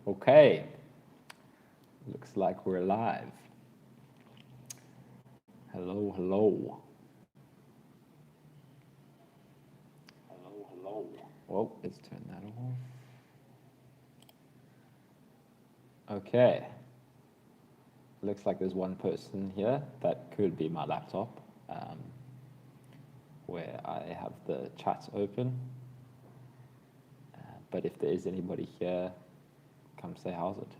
Okay, looks like we're live. Hello, hello. Hello, hello. Oh, let's turn that off. Okay. Looks like there's one person here. That could be my laptop, where I have the chat open. But if there is anybody here, come say how's it.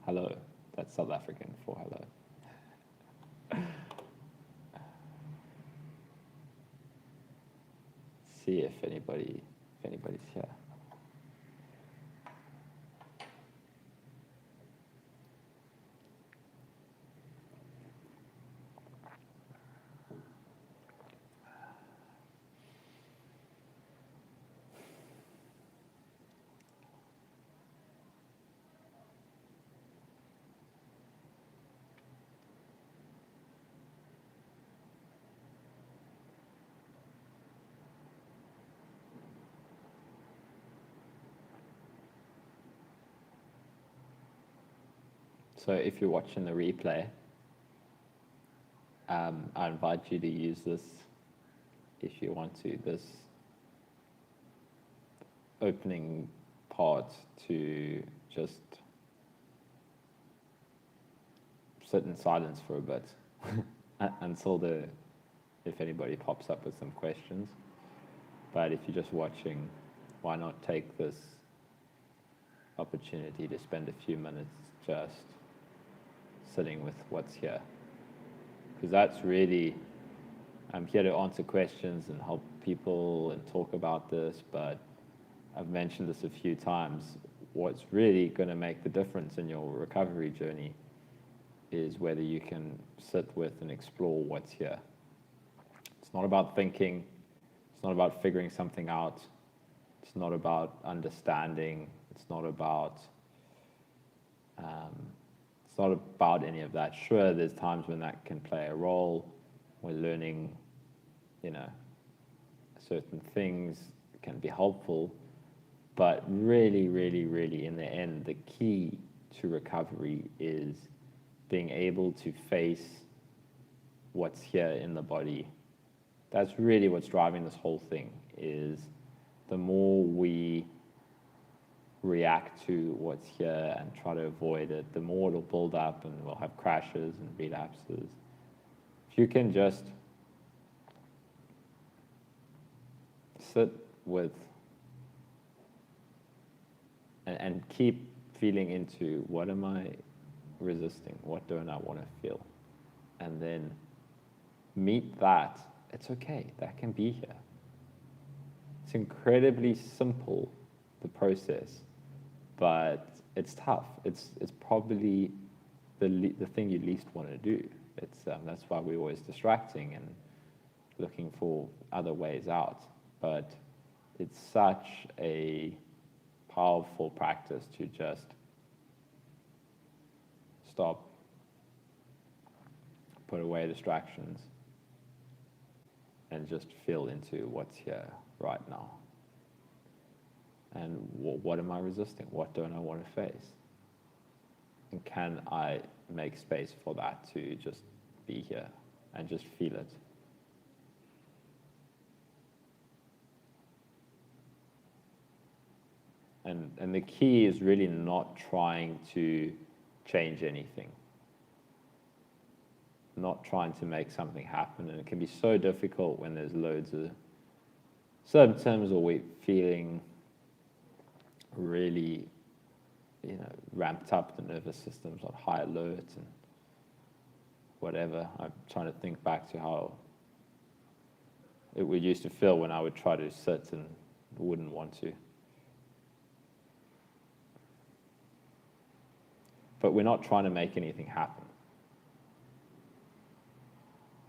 Hello. That's South African for hello. See if anybody's here. So if you're watching the replay, I invite you to use this if you want to, this opening part to just sit in silence for a bit until if anybody pops up with some questions. But if you're just watching, why not take this opportunity to spend a few minutes just sitting with what's here? Because that's really, I'm here to answer questions and help people and talk about this, but I've mentioned this a few times. What's really going to make the difference in your recovery journey is whether you can sit with and explore what's here. It's not about thinking. It's not about figuring something out. It's not about understanding. It's not about any of that. Sure, there's times when that can play a role. We're learning, certain things can be helpful. But really, really, really, in the end, the key to recovery is being able to face what's here in the body. That's really what's driving this whole thing, is the more we react to what's here and try to avoid it, the more it'll build up and we'll have crashes and relapses. If you can just sit with and keep feeling into, what am I resisting? What don't I want to feel? And then meet that. It's okay. That can be here. It's incredibly simple, the process, but it's tough. It's probably the thing you least want to do. That's why we're always distracting and looking for other ways out. But it's such a powerful practice to just stop, put away distractions, and just feel into what's here right now. And what am I resisting? What don't I want to face? And can I make space for that to just be here and just feel it? And the key is really not trying to change anything, not trying to make something happen. And it can be so difficult when there's loads of symptoms or we're feeling really, ramped up, the nervous system's on high alert and whatever. I'm trying to think back to how it would used to feel when I would try to sit and wouldn't want to. But we're not trying to make anything happen.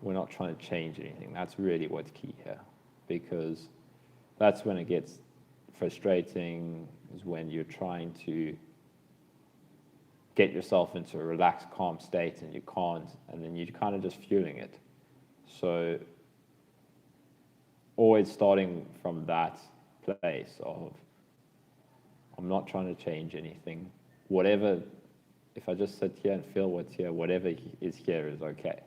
We're not trying to change anything. That's really what's key here, because that's when it gets frustrating, is when you're trying to get yourself into a relaxed, calm state and you can't, and then you're kind of just fueling it. So always starting from that place of, I'm not trying to change anything. whatever, if I just sit here and feel what's here, whatever is here is okay.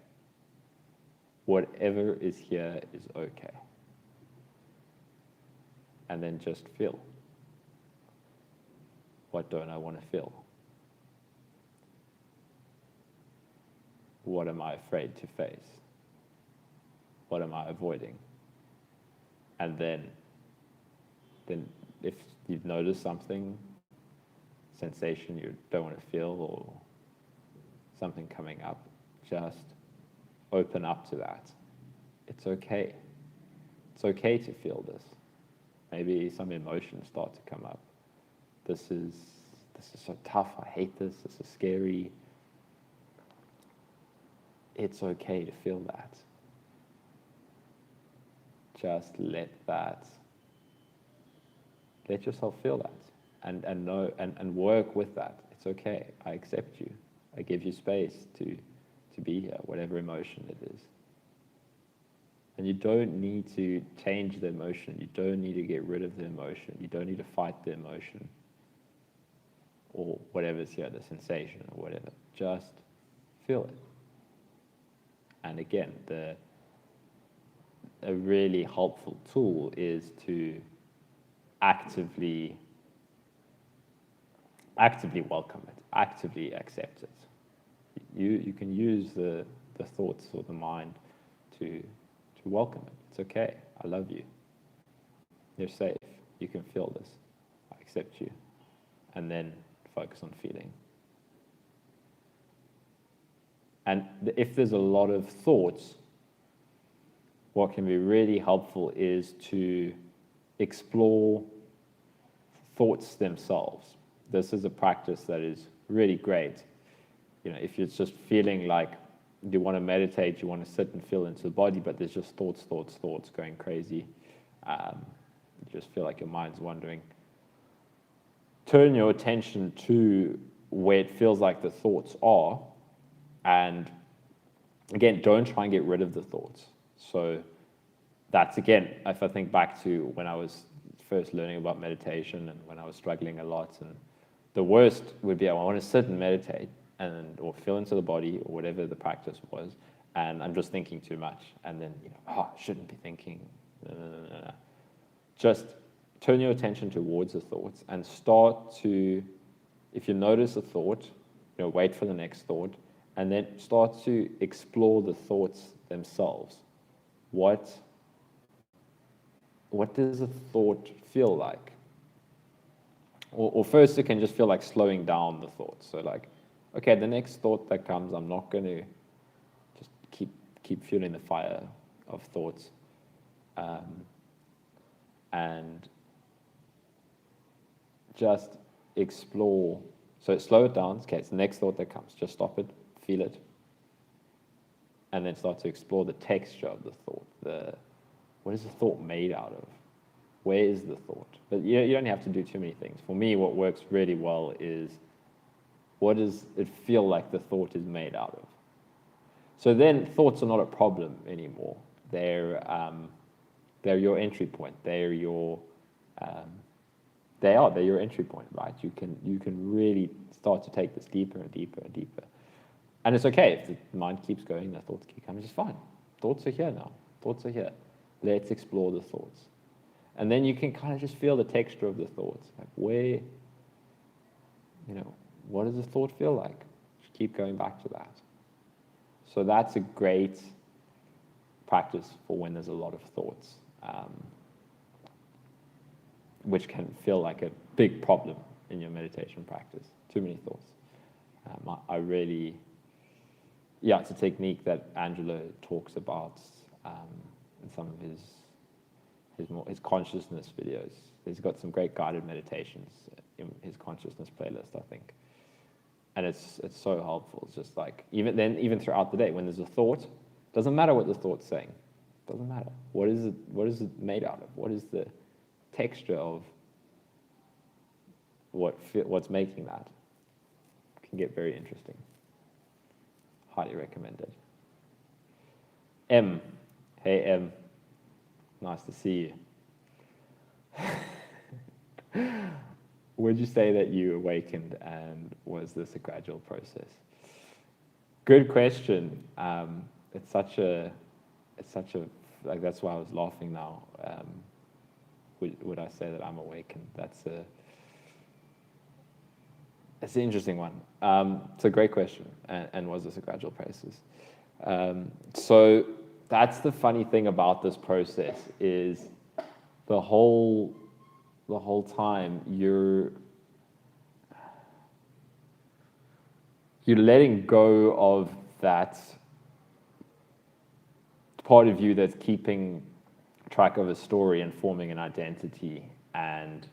Whatever is here is okay. And then just feel. What don't I want to feel? What am I afraid to face? What am I avoiding? And then if you've noticed something, sensation you don't want to feel or something coming up, just open up to that. It's okay. It's okay to feel this. Maybe some emotions start to come up. This is so tough. I hate this. This is scary. It's okay to feel that. Just let yourself feel that, and know and work with that. It's okay. I accept you. I give you space to be here, whatever emotion it is. And you don't need to change the emotion. You don't need to get rid of the emotion. You don't need to fight the emotion or whatever's here, the sensation or whatever. Just feel it. And again, a really helpful tool is to actively welcome it, actively accept it. You can use the thoughts or the mind to welcome it. It's okay. I love you. You're safe. You can feel this. I accept you. And then focus on feeling. And if there's a lot of thoughts, what can be really helpful is to explore thoughts themselves. This is a practice that is really great. You know, if you're just feeling like you want to meditate, you want to sit and feel into the body, but there's just thoughts going crazy. You just feel like your mind's wandering. Turn your attention to where it feels like the thoughts are, and again, don't try and get rid of the thoughts. So that's, again, if I think back to when I was first learning about meditation and when I was struggling a lot, and the worst would be I want to sit and meditate or feel into the body or whatever the practice was, and I'm just thinking too much, and then, I shouldn't be thinking. No. Just turn your attention towards the thoughts and start to, if you notice a thought, wait for the next thought, and then start to explore the thoughts themselves. What does a thought feel like? Or first, it can just feel like slowing down the thoughts. So like, okay, the next thought that comes, I'm not going to just keep fueling the fire of thoughts. And just explore. So slow it down. Okay, it's the next thought that comes. Just stop it, feel it, and then start to explore the texture of the thought. What is the thought made out of? Where is the thought? But you don't have to do too many things. For me, what works really well is, what does it feel like the thought is made out of? So then thoughts are not a problem anymore. They're your entry point. They're your entry point, right? You can really start to take this deeper and deeper and deeper. And it's okay if the mind keeps going, the thoughts keep coming, it's fine. Thoughts are here now. Thoughts are here. Let's explore the thoughts. And then you can kind of just feel the texture of the thoughts. Like where, what does the thought feel like? Just keep going back to that. So that's a great practice for when there's a lot of thoughts, which can feel like a big problem in your meditation practice. Too many thoughts. It's a technique that Angelo talks about in some of his consciousness videos. He's got some great guided meditations in his consciousness playlist, I think. And it's so helpful. It's just like, even throughout the day, when there's a thought, doesn't matter what the thought's saying. Doesn't matter. What is it made out of? What is the texture of what's making that? It can get very interesting. Highly recommended. M. Hey, M. Nice to see you. would you say that you awakened, and was this a gradual process? Good question. Like, that's why I was laughing now. Would I say that I'm awakened? That's an interesting one. It's a great question. And was this a gradual process? So that's the funny thing about this process is the whole time you're letting go of that part of you that's keeping track of a story and forming an identity, and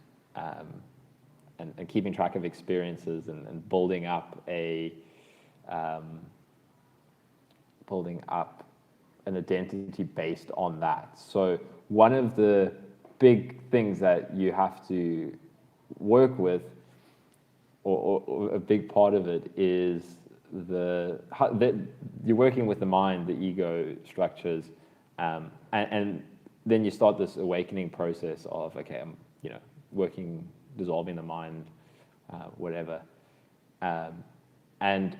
keeping track of experiences, and building up an identity based on that. So one of the big things that you have to work with, or a big part of it, is you're working with the mind, the ego structures, and then you start this awakening process of, okay, I'm working, dissolving the mind, whatever, and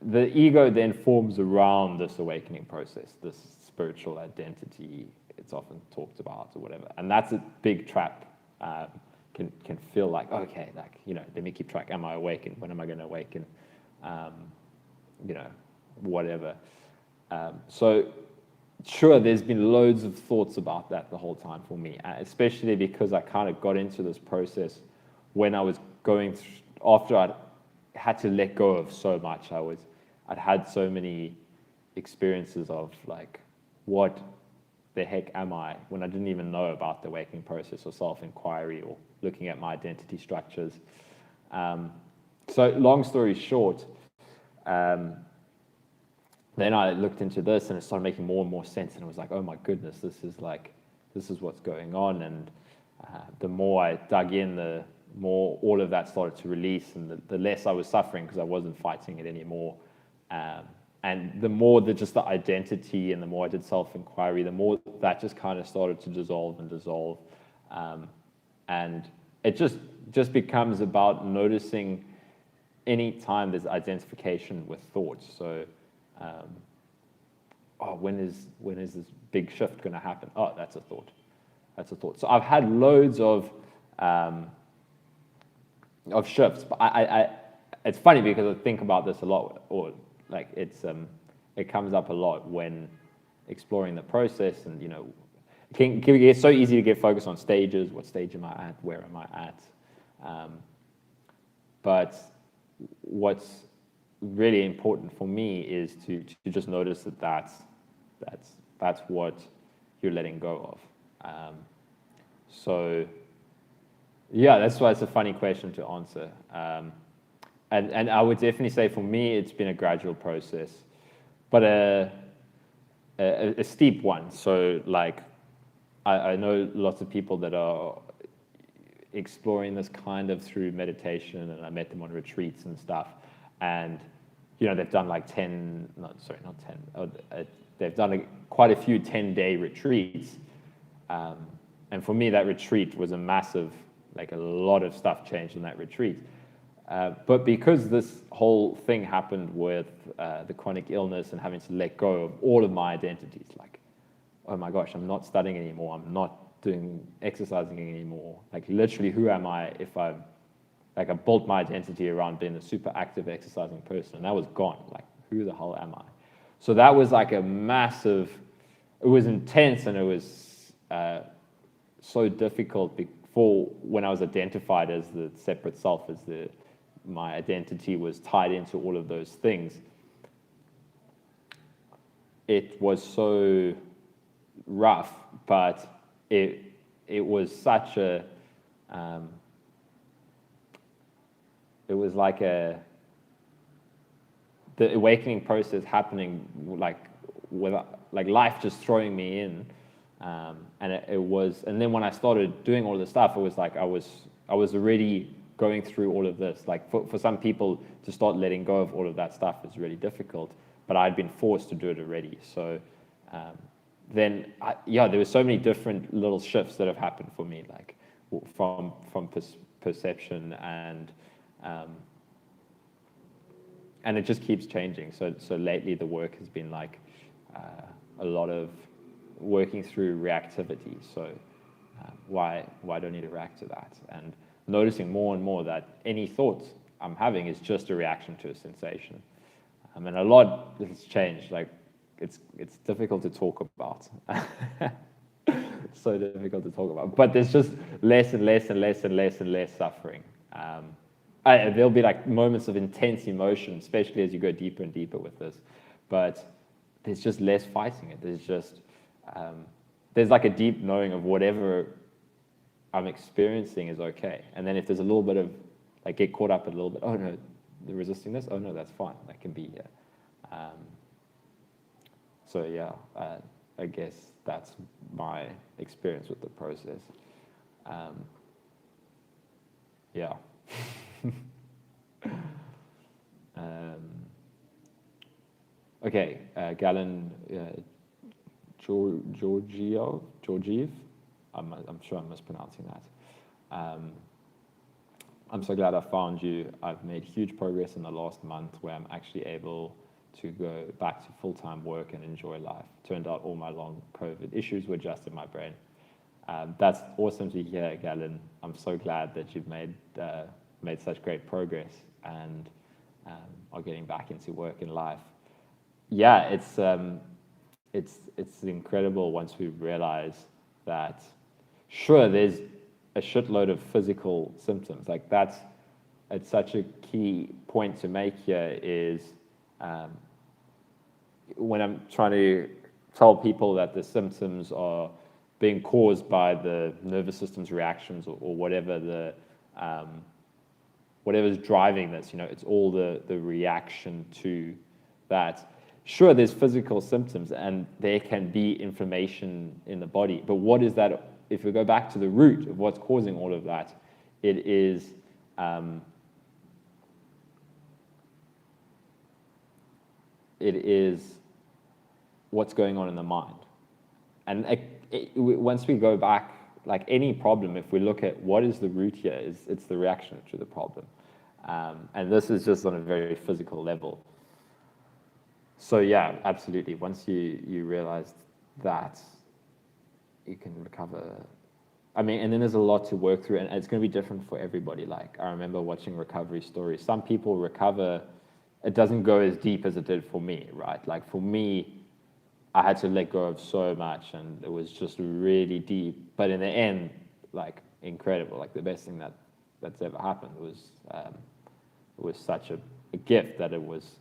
the ego then forms around this awakening process, this spiritual identity. It's often talked about or whatever, and that's a big trap. Can feel like, okay, like, let me keep track. Am I awakened? When am I going to awaken? Whatever. So sure, there's been loads of thoughts about that the whole time for me, especially because I kind of got into this process when I was going through, after I'd had to let go of so much. I'd had so many experiences of like, what the heck am I, when I didn't even know about the awakening process or self-inquiry or looking at my identity structures. So long story short, then I looked into this and it started making more and more sense, and it was like, oh my goodness, this is what's going on. And the more I dug in, the more all of that started to release, and the less I was suffering because I wasn't fighting it anymore. And the more just the identity, and the more I did self-inquiry, the more that just kind of started to dissolve and dissolve. And it just becomes about noticing any time there's identification with thoughts. So, when is this big shift going to happen? Oh, that's a thought. That's a thought. So I've had loads of shifts, but it's funny because I think about this a lot, or like it comes up a lot when exploring the process, and it's so easy to get focused on stages. What stage am I at? Where am I at? But what's really important for me is to just notice that's what you're letting go of. So yeah, that's why it's a funny question to answer. And I would definitely say for me, it's been a gradual process, but a steep one. So like, I know lots of people that are exploring this kind of through meditation, and I met them on retreats and stuff, and they've done like they've done quite a few 10-day retreats, and for me that retreat was a massive, like a lot of stuff changed in that retreat. But because this whole thing happened with the chronic illness and having to let go of all of my identities, like, oh my gosh, I'm not studying anymore, I'm not doing exercising anymore. Like literally, who am I if I built my identity around being a super active exercising person, and that was gone. Like, who the hell am I? So that was like a massive, it was intense, and it was so difficult before, when I was identified as the separate self, as my identity was tied into all of those things. It was so rough, but it was such a, it was like the awakening process happening, like with life just throwing me in, and it was, and then when I started doing all of this stuff, it was like I was already going through all of this. Like for some people to start letting go of all of that stuff is really difficult, but I'd been forced to do it already. So there were so many different little shifts that have happened for me, like from perception, and it just keeps changing. So lately the work has been like a lot of working through reactivity. So why do I need to react to that? And noticing more and more that any thought I'm having is just a reaction to a sensation. And a lot has changed. Like it's difficult to talk about. So difficult to talk about. But there's just less and less and less and less and less suffering. There'll be like moments of intense emotion, especially as you go deeper and deeper with this. But there's just less fighting it. There's just there's like a deep knowing of whatever I'm experiencing is okay. And then if there's a little bit of like get caught up a little bit, oh no, they're resisting this. Oh no, that's fine. That can be here. So yeah, I guess that's my experience with the process. Yeah. Okay, Galen Georgiev. I'm sure I'm mispronouncing that. I'm so glad I found you. I've made huge progress in the last month where I'm actually able to go back to full-time work and enjoy life. Turned out all my long COVID issues were just in my brain. That's awesome to hear, Galen. I'm so glad that you've made such great progress and are getting back into work and life. Yeah, it's incredible once we realize that, sure, there's a shitload of physical symptoms. Like it's such a key point to make here is when I'm trying to tell people that the symptoms are being caused by the nervous system's reactions or whatever whatever's driving this, it's all the reaction to that. Sure, there's physical symptoms and there can be inflammation in the body, but what is that? If we go back to the root of what's causing all of that, it is what's going on in the mind. And once we go back, like any problem, if we look at what is the root here, it's the reaction to the problem. And this is just on a very physical level. So yeah, absolutely. Once you realize that, you can recover. I mean, and then there's a lot to work through, and it's going to be different for everybody. Like, I remember watching recovery stories. Some people recover, it doesn't go as deep as it did for me, right? Like, for me, I had to let go of so much, and it was just really deep. But in the end, like, incredible. Like, the best thing that's ever happened was such a gift that it was,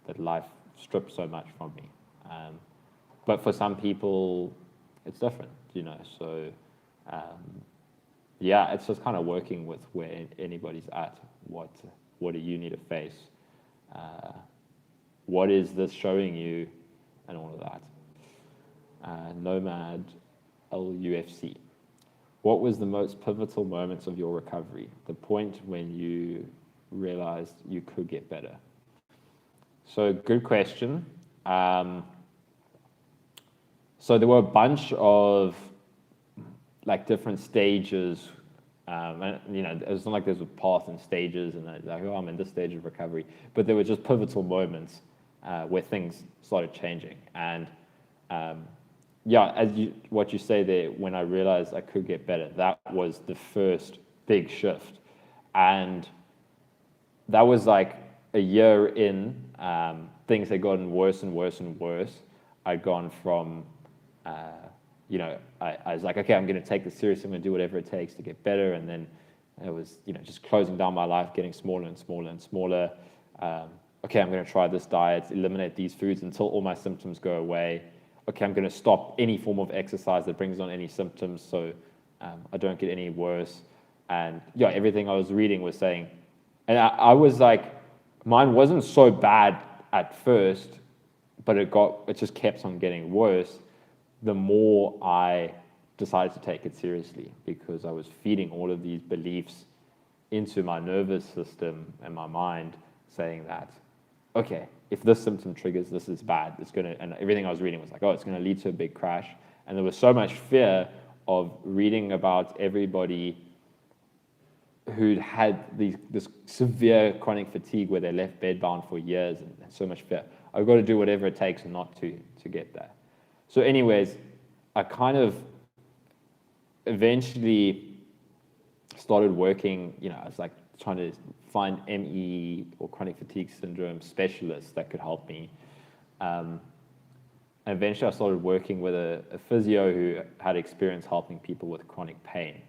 that life stripped so much from me. But for some people, it's different, so yeah, it's just kind of working with where anybody's at. What do you need to face? What is this showing you, and all of that. Nomad LUFC. What was the most pivotal moments of your recovery? The point when you realized you could get better? So good question. So there were a bunch of like different stages, and it's not like there's a path and stages, and like, oh, I'm in this stage of recovery, but there were just pivotal moments where things started changing. And yeah, what you say there, when I realized I could get better, that was the first big shift, and that was like a year in. Things had gotten worse and worse and worse. I'd gone from I was like, okay, I'm going to take this seriously. I'm going to do whatever it takes to get better. And then it was, just closing down my life, getting smaller and smaller and smaller. Okay, I'm going to try this diet, eliminate these foods until all my symptoms go away. Okay, I'm going to stop any form of exercise that brings on any symptoms so I don't get any worse. And yeah, everything I was reading was saying, and I was like, mine wasn't so bad at first, but it just kept on getting worse the more I decided to take it seriously, because I was feeding all of these beliefs into my nervous system and my mind, saying that, okay, if this symptom triggers, this is bad. And everything I was reading was like, oh, it's going to lead to a big crash. And there was so much fear of reading about everybody who'd had this severe chronic fatigue where they left bedbound for years and so much fear. I've got to do whatever it takes not to get there. So anyways, I kind of eventually started working, I was like trying to find ME or chronic fatigue syndrome specialists that could help me. And eventually I started working with a physio who had experience helping people with chronic pain.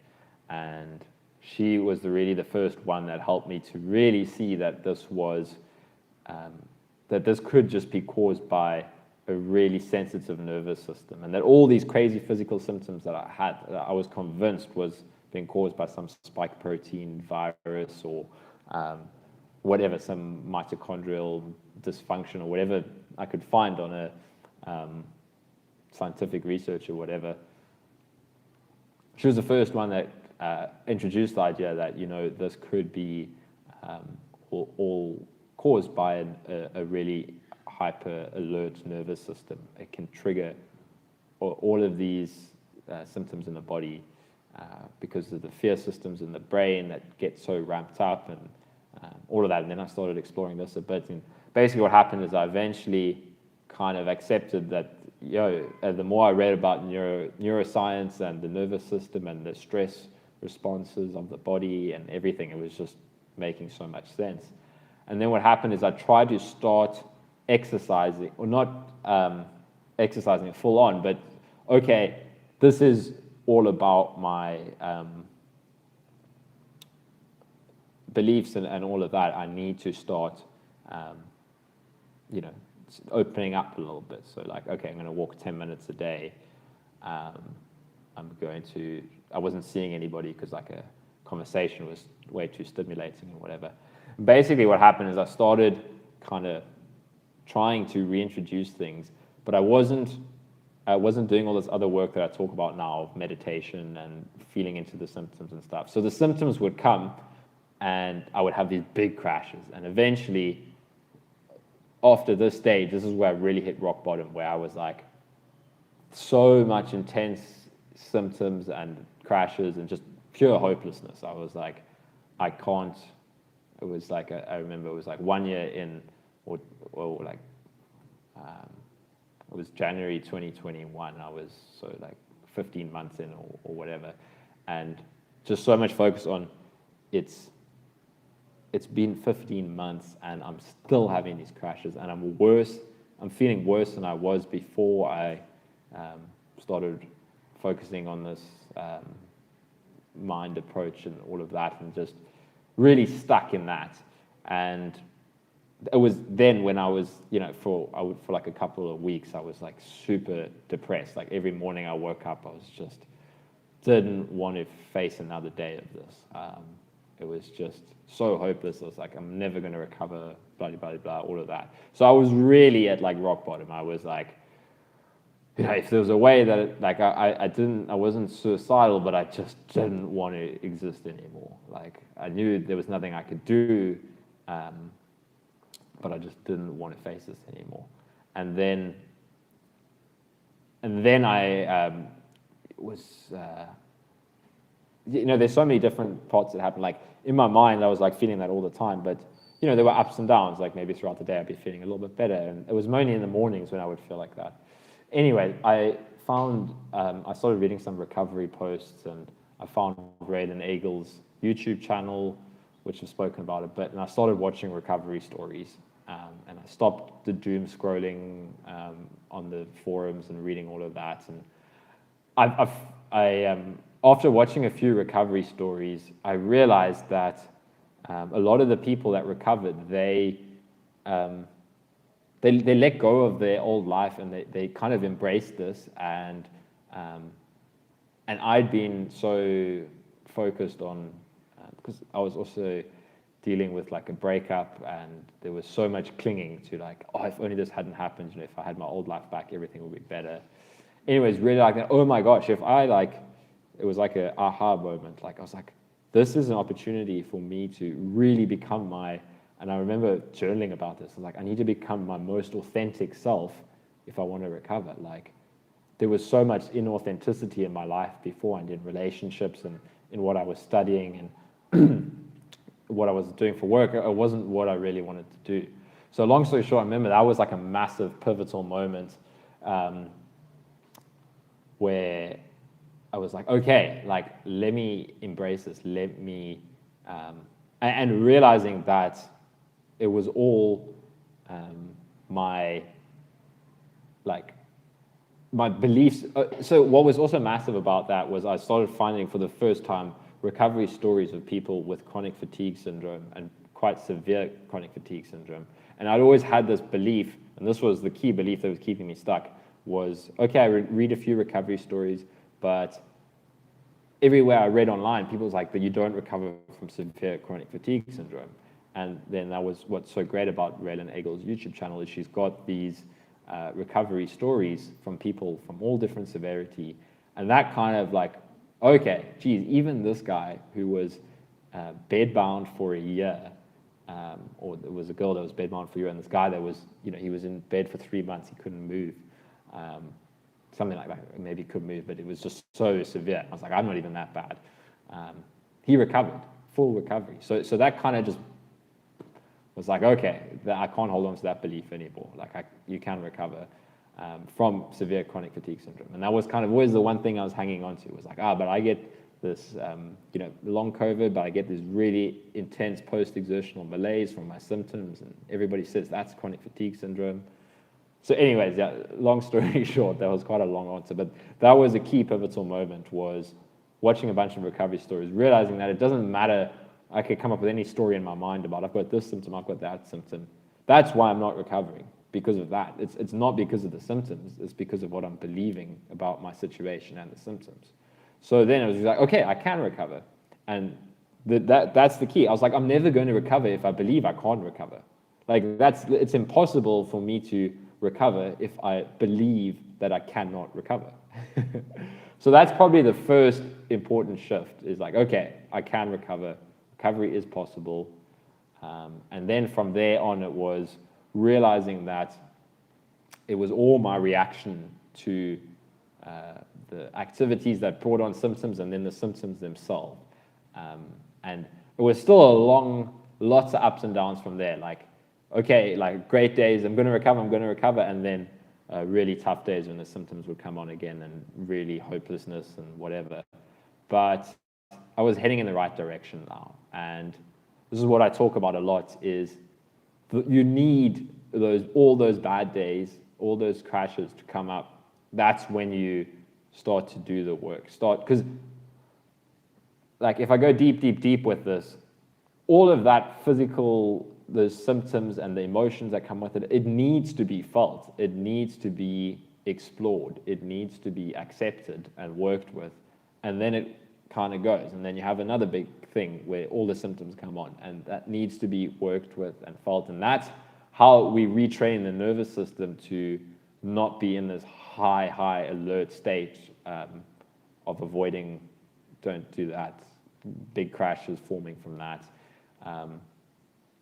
And she was really the first one that helped me to really see that this was, that this could just be caused by a really sensitive nervous system, and that all these crazy physical symptoms that I had, that I was convinced was being caused by some spike protein virus or whatever, some mitochondrial dysfunction or whatever I could find on a scientific research or whatever. She was the first one that introduced the idea that, this could be all caused by a really hyper alert nervous system. It can trigger all of these symptoms in the body because of the fear systems in the brain that get so ramped up and all of that. And then I started exploring this a bit. And basically what happened is I eventually kind of accepted that, the more I read about neuroscience and the nervous system and the stress responses of the body and everything, it was just making so much sense. And then what happened is I tried to start exercising, or not exercising full on, but okay, this is all about my beliefs and all of that. I need to start, opening up a little bit. So like, okay, I'm going to walk 10 minutes a day. I wasn't seeing anybody because like a conversation was way too stimulating and whatever. Basically what happened is I started kind of trying to reintroduce things, but I wasn't doing all this other work that I talk about now of meditation and feeling into the symptoms and stuff. So the symptoms would come and I would have these big crashes. And eventually, after this stage, this is where I really hit rock bottom, where I was like, so much intense symptoms and crashes and just pure hopelessness. I was like, I can't. It was like, I remember it was like 1 year in, or like, it was January 2021. I was so like 15 months in or whatever. And just so much focus on it's been 15 months and I'm still having these crashes and I'm feeling worse than I was before I started focusing on this mind approach and all of that, and just really stuck in that. And it was then when I was, for like a couple of weeks, I was like super depressed. Like every morning I woke up, I was just didn't want to face another day of this. It was just so hopeless. I was like, I'm never going to recover, blah, blah, blah, blah, all of that. So I was really at like rock bottom. I was like, if there was a way that I wasn't suicidal, but I just didn't want to exist anymore. Like I knew there was nothing I could do, but I just didn't want to face this anymore. And then I was, there's so many different parts that happen. Like in my mind, I was like feeling that all the time, but there were ups and downs. Like maybe throughout the day, I'd be feeling a little bit better, and it was mainly in the mornings when I would feel like that. Anyway, I started reading some recovery posts, and I found Braden Eagle's YouTube channel, which has spoken about it a bit, and I started watching recovery stories. And I stopped the doom scrolling on the forums and reading all of that. And after watching a few recovery stories, I realized that a lot of the people that recovered, they let go of their old life and they kind of embraced this. And I'd been so focused on, because I was also dealing with like a breakup, and there was so much clinging to like, oh, if only this hadn't happened, if I had my old life back, everything would be better. Anyways, really like that, oh my gosh, if I it was like a aha moment. Like I was like, this is an opportunity for me to really become and I remember journaling about this. I was like, I need to become my most authentic self if I want to recover. Like there was so much inauthenticity in my life before and in relationships and in what I was studying, and what I was doing for work, it wasn't what I really wanted to do. So long story short, I remember that was like a massive pivotal moment where I was like, okay, like let me embrace this, let me, and realizing that it was all my beliefs. So what was also massive about that was I started finding for the first time recovery stories of people with chronic fatigue syndrome and quite severe chronic fatigue syndrome. And I'd always had this belief, and this was the key belief that was keeping me stuck, was, okay, I read a few recovery stories, but everywhere I read online, people was like, but you don't recover from severe chronic fatigue syndrome. And then that was what's so great about Raylan Eagle's YouTube channel, is she's got these recovery stories from people from all different severity. And that kind of like, okay, geez, even this guy who was bedbound for a year, or there was a girl that was bedbound for a year, and this guy that was, he was in bed for 3 months, he couldn't move. Something like that, maybe he could move, but it was just so severe. I was like, I'm not even that bad. He recovered, full recovery. So that kind of just was like, okay, I can't hold on to that belief anymore. Like, you can recover from severe chronic fatigue syndrome. And that was kind of always the one thing I was hanging on to, was like, but I get this, long COVID, but I get this really intense post-exertional malaise from my symptoms, and everybody says that's chronic fatigue syndrome. So anyways, yeah, long story short, that was quite a long answer, but that was a key pivotal moment, was watching a bunch of recovery stories, realizing that it doesn't matter. I could come up with any story in my mind about, I've got this symptom, I've got that symptom. That's why I'm not recovering, because of that. It's not because of the symptoms, it's because of what I'm believing about my situation and the symptoms. So then it was like, okay, I can recover. And that's the key. I was like, I'm never going to recover if I believe I can't recover. Like, it's impossible for me to recover if I believe that I cannot recover. So that's probably the first important shift, is like, okay, I can recover. Recovery is possible. And then from there on, it was realizing that it was all my reaction to the activities that brought on symptoms, and then the symptoms themselves. And it was still lots of ups and downs from there. Like, okay, like great days, I'm going to recover, and then really tough days when the symptoms would come on again, and really hopelessness and whatever. But I was heading in the right direction now. And this is what I talk about a lot, is you need all those bad days, all those crashes to come up. That's when you start to do the work. Because like, if I go deep with this, all of that physical, those symptoms and the emotions that come with it, it needs to be felt. It needs to be explored. It needs to be accepted and worked with. And then it kind of goes. And then you have another big thing where all the symptoms come on, and that needs to be worked with and felt. And that's how we retrain the nervous system to not be in this high alert state of avoiding, don't do that, big crashes forming from that.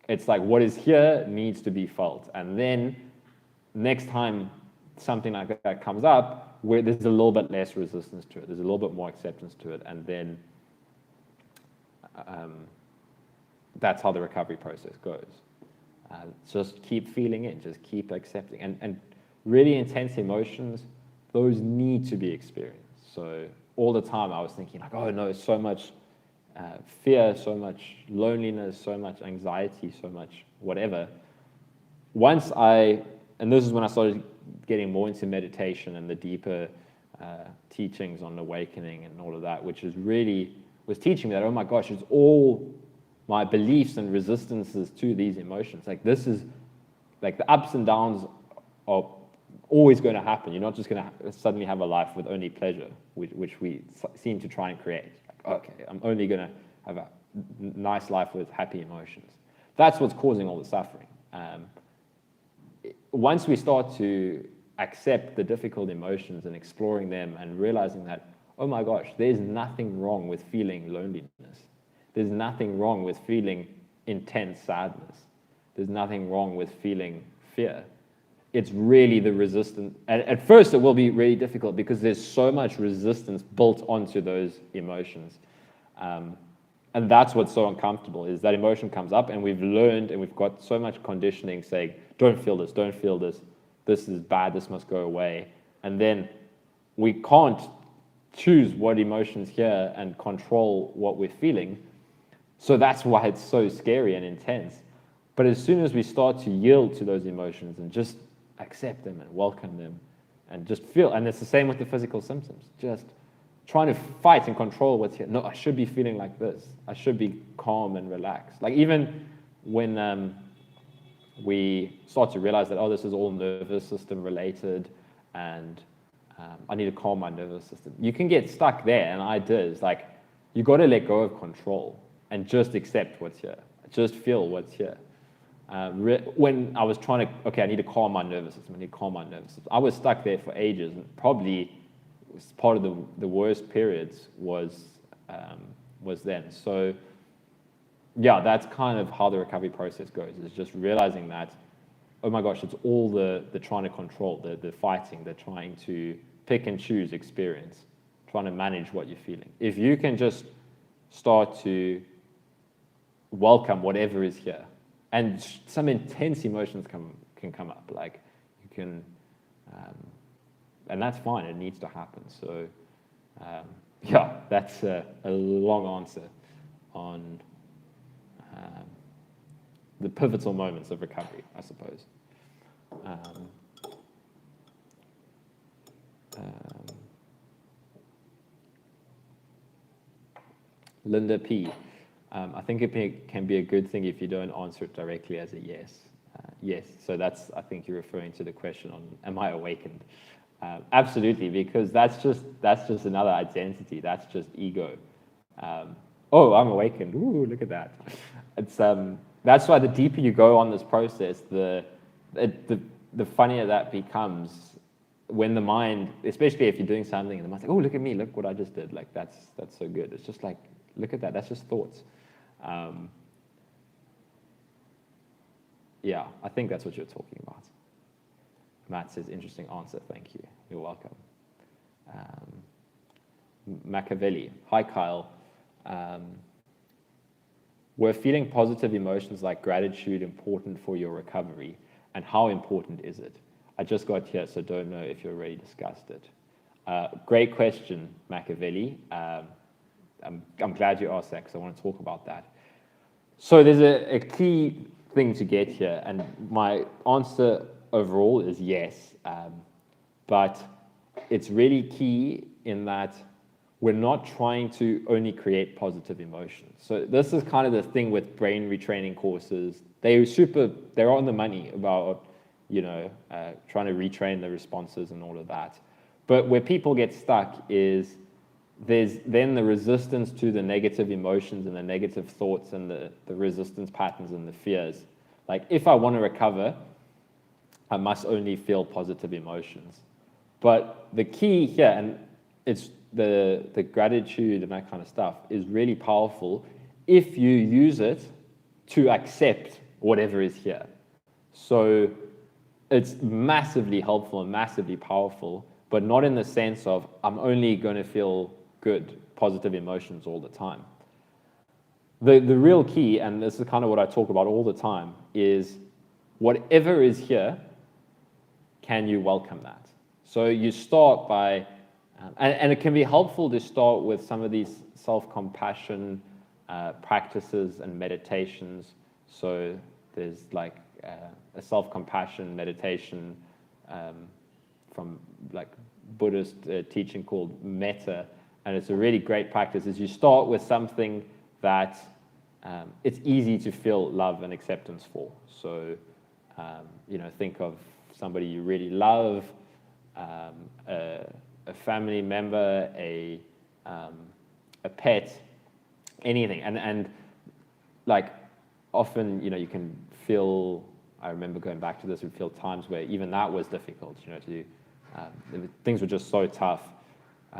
It's like, what is here needs to be felt. And then next time something like that comes up, where there's a little bit less resistance to it, there's a little bit more acceptance to it, and then that's how the recovery process goes. Just keep feeling it, just keep accepting. And really intense emotions, those need to be experienced. So all the time I was thinking like, oh no, so much fear, so much loneliness, so much anxiety, so much whatever. And this is when I started getting more into meditation and the deeper teachings on awakening and all of that, which was teaching me that, oh my gosh, it's all my beliefs and resistances to these emotions. Like, this is, like, the ups and downs are always going to happen. You're not just going to suddenly have a life with only pleasure, which we seem to try and create. Like, okay, I'm only going to have a nice life with happy emotions. That's what's causing all the suffering. Once we start to accept the difficult emotions and exploring them and realizing that, oh my gosh, there's nothing wrong with feeling loneliness. There's nothing wrong with feeling intense sadness. There's nothing wrong with feeling fear. It's really the resistance. At first, it will be really difficult because there's so much resistance built onto those emotions. And that's what's so uncomfortable, is that emotion comes up and we've learned and we've got so much conditioning saying, don't feel this, this is bad, this must go away. And then we can't choose what emotions here and control what we're feeling. So that's why it's so scary and intense. But as soon as we start to yield to those emotions and just accept them and welcome them and just feel, and it's the same with the physical symptoms, just trying to fight and control what's here. No, I should be feeling like this. I should be calm and relaxed. Like even when we start to realize that, oh, this is all nervous system related and I need to calm my nervous system. You can get stuck there, and I did. It's like, you got to let go of control and just accept what's here. Just feel what's here. When I was trying to, okay, I need to calm my nervous system. I was stuck there for ages, and probably part of the worst periods was then. So yeah, that's kind of how the recovery process goes, is just realizing that, oh my gosh, it's all the trying to control, the fighting, the trying to pick and choose experience, trying to manage what you're feeling. If you can just start to welcome whatever is here, and some intense emotions can come up, like you can, and that's fine, it needs to happen. So yeah, that's a long answer on the pivotal moments of recovery, I suppose. Linda P. I think it can be a good thing if you don't answer it directly as a yes. Yes, so that's, I think you're referring to the question on, am I awakened? Absolutely, because that's just another identity. That's just ego. Oh, I'm awakened. Ooh, look at that. It's that's why the deeper you go on this process, the funnier that becomes. When the mind, especially if you're doing something and the mind's like, oh, look at me, look what I just did. Like that's so good. It's just like, look at that. That's just thoughts. Yeah, I think that's what you're talking about. Matt says, interesting answer. Thank you. You're welcome. Machiavelli. Hi, Kyle. Were feeling positive emotions like gratitude important for your recovery? And how important is it? I just got here, so don't know if you already discussed it. Great question, Machiavelli. I'm glad you asked that because I want to talk about that. So there's a key thing to get here, and my answer overall is yes, but it's really key in that we're not trying to only create positive emotions. So this is kind of the thing with brain retraining courses. They're on the money about, trying to retrain the responses and all of that. But where people get stuck is there's then the resistance to the negative emotions and the negative thoughts and the resistance patterns and the fears. Like, if I want to recover, I must only feel positive emotions. But the key here, and it's the gratitude and that kind of stuff, is really powerful if you use it to accept whatever is here. So it's massively helpful and massively powerful, but not in the sense of I'm only going to feel good, positive emotions all the time. The real key, and this is kind of what I talk about all the time, is whatever is here, can you welcome that? So you start by, and it can be helpful to start with some of these self-compassion practices and meditations. So there's like a self-compassion meditation from like Buddhist teaching called metta, and it's a really great practice. Is you start with something that it's easy to feel love and acceptance for. So think of somebody you really love, a family member, a pet, anything, and like often you can feel. I remember going back to this, we'd feel times where even that was difficult, things were just so tough.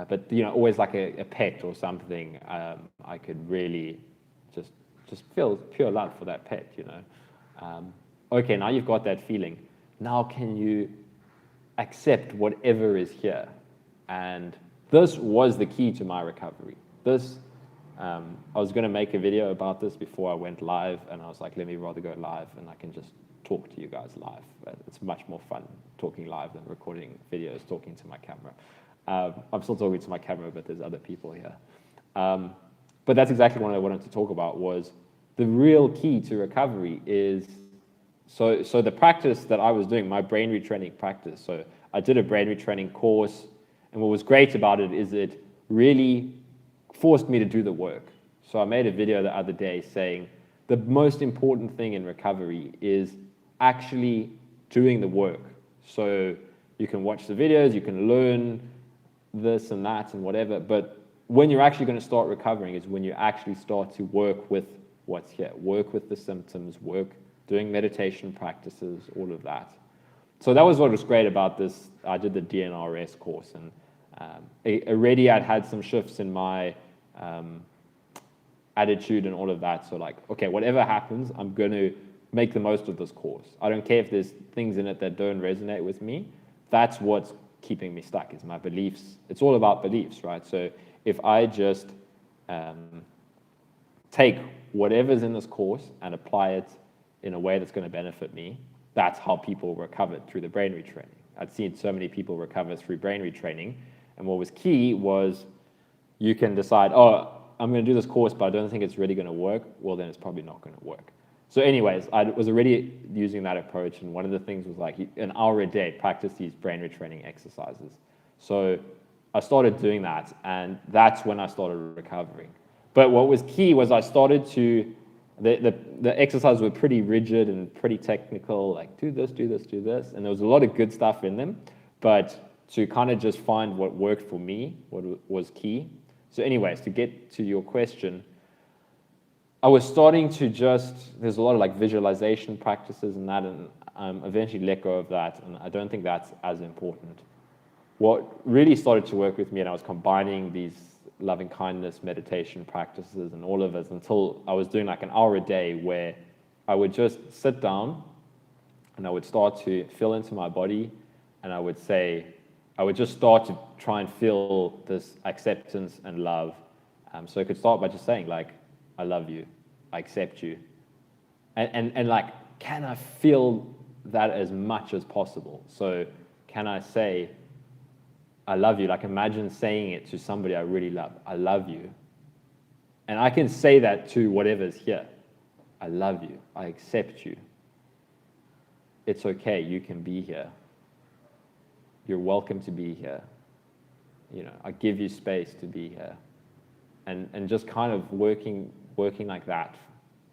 But always like a pet or something, I could really just feel pure love for that pet, Okay, now you've got that feeling. Now can you accept whatever is here? And this was the key to my recovery. This I was going to make a video about this before I went live, and I was like, let me rather go live, and I can just talk to you guys live. It's much more fun talking live than recording videos, talking to my camera. I'm still talking to my camera, but there's other people here. But that's exactly what I wanted to talk about, was the real key to recovery is, so the practice that I was doing, my brain retraining practice, so I did a brain retraining course, and what was great about it is it really forced me to do the work. So I made a video the other day saying the most important thing in recovery is actually doing the work. So you can watch the videos, you can learn this and that and whatever, but when you're actually going to start recovering is when you actually start to work with what's here, work with the symptoms, work doing meditation practices, all of that. So that was what was great about this. I did the DNRS course, and already I'd had some shifts in my attitude and all of that. So like, okay, whatever happens, I'm going to make the most of this course. I don't care if there's things in it that don't resonate with me. That's what's keeping me stuck, is my beliefs. It's all about beliefs, right? So if I just take whatever's in this course and apply it in a way that's going to benefit me, that's how people recovered through the brain retraining. I'd seen so many people recover through brain retraining, and what was key was you can decide, oh, I'm going to do this course, but I don't think it's really going to work. Well, then it's probably not going to work. So anyways, I was already using that approach, and one of the things was like an hour a day, practice these brain retraining exercises. So I started doing that, and that's when I started recovering. But what was key was I started to, the exercises were pretty rigid and pretty technical, like do this, do this, do this, and there was a lot of good stuff in them, but to kind of just find what worked for me, what was key. So anyways, to get to your question, I was starting to there's a lot of like visualization practices and that, and eventually let go of that, and I don't think that's as important. What really started to work with me, and I was combining these loving kindness meditation practices and all of it until I was doing like an hour a day where I would just sit down and I would start to feel into my body, and I would just start to try and feel this acceptance and love. So I could start by just saying like, I love you, I accept you. And like, can I feel that as much as possible? So can I say, I love you? Like imagine saying it to somebody I really love, I love you. And I can say that to whatever's here. I love you, I accept you. It's okay, you can be here. You're welcome to be here. You know, I give you space to be here. And just kind of working like that.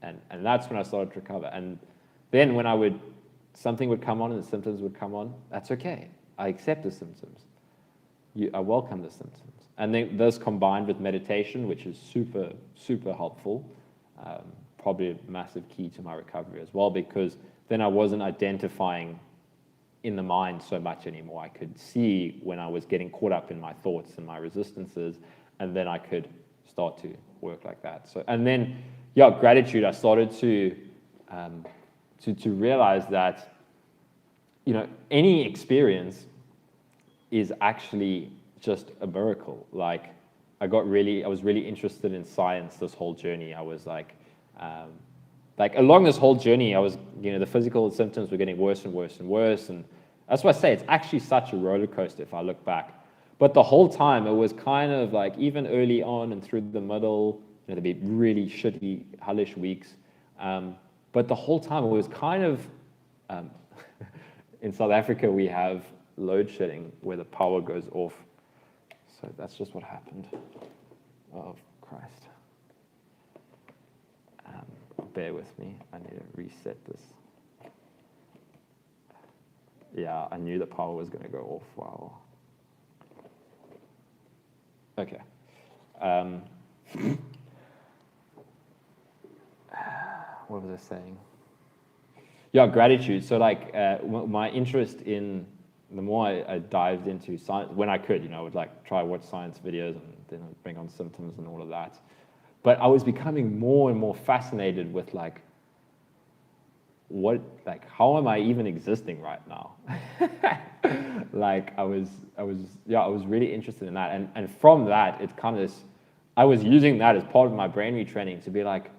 And that's when I started to recover. And then when something would come on and the symptoms would come on, that's okay. I accept the symptoms. I welcome the symptoms. And then this combined with meditation, which is super, super helpful, probably a massive key to my recovery as well, because then I wasn't identifying in the mind so much anymore. I could see when I was getting caught up in my thoughts and my resistances, and then I could start to work like that. So, and then, yeah, gratitude. I started to realize that, you know, any experience is actually just a miracle. Like, I was really interested in science this whole journey. I was like along this whole journey, I was, you know, the physical symptoms were getting worse and worse and worse. And that's why I say it's actually such a roller coaster if I look back. But the whole time it was kind of like, even early on and through the middle, you know, there'd be really shitty, hellish weeks. But the whole time it was kind of, in South Africa, we have load shedding where the power goes off. So that's just what happened. Oh, Christ. Bear with me. I need to reset this. Yeah, I knew the power was going to go off. Wow. Okay. What was I saying? Yeah, gratitude. So like my interest in, the more I dived into science, when I could, you know, I would like try watch science videos and then I'd bring on symptoms and all of that. But I was becoming more and more fascinated with like, how am I even existing right now? Like I was really interested in that. And from that, it kind of, I was using that as part of my brain retraining to be like,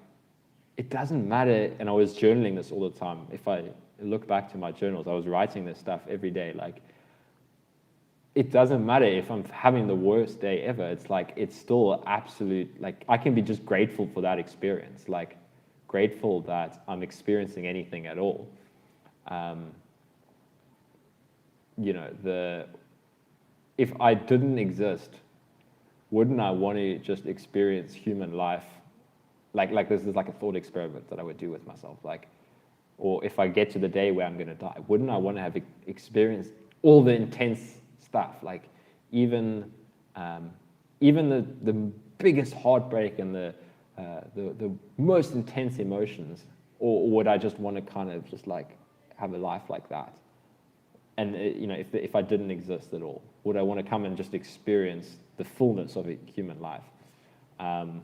it doesn't matter. And I was journaling this all the time. If I look back to my journals, I was writing this stuff every day. Like, it doesn't matter if I'm having the worst day ever. It's like, it's still absolute, like, I can be just grateful for that experience. Like, grateful that I'm experiencing anything at all. You know, if I didn't exist, wouldn't I want to just experience human life? Like this is like a thought experiment that I would do with myself. Like, or if I get to the day where I'm going to die, wouldn't I want to have experienced all the intense stuff? Like, even the biggest heartbreak and the most intense emotions, or would I just want to kind of just like have a life like that? And you know, if I didn't exist at all, would I want to come and just experience the fullness of a human life? And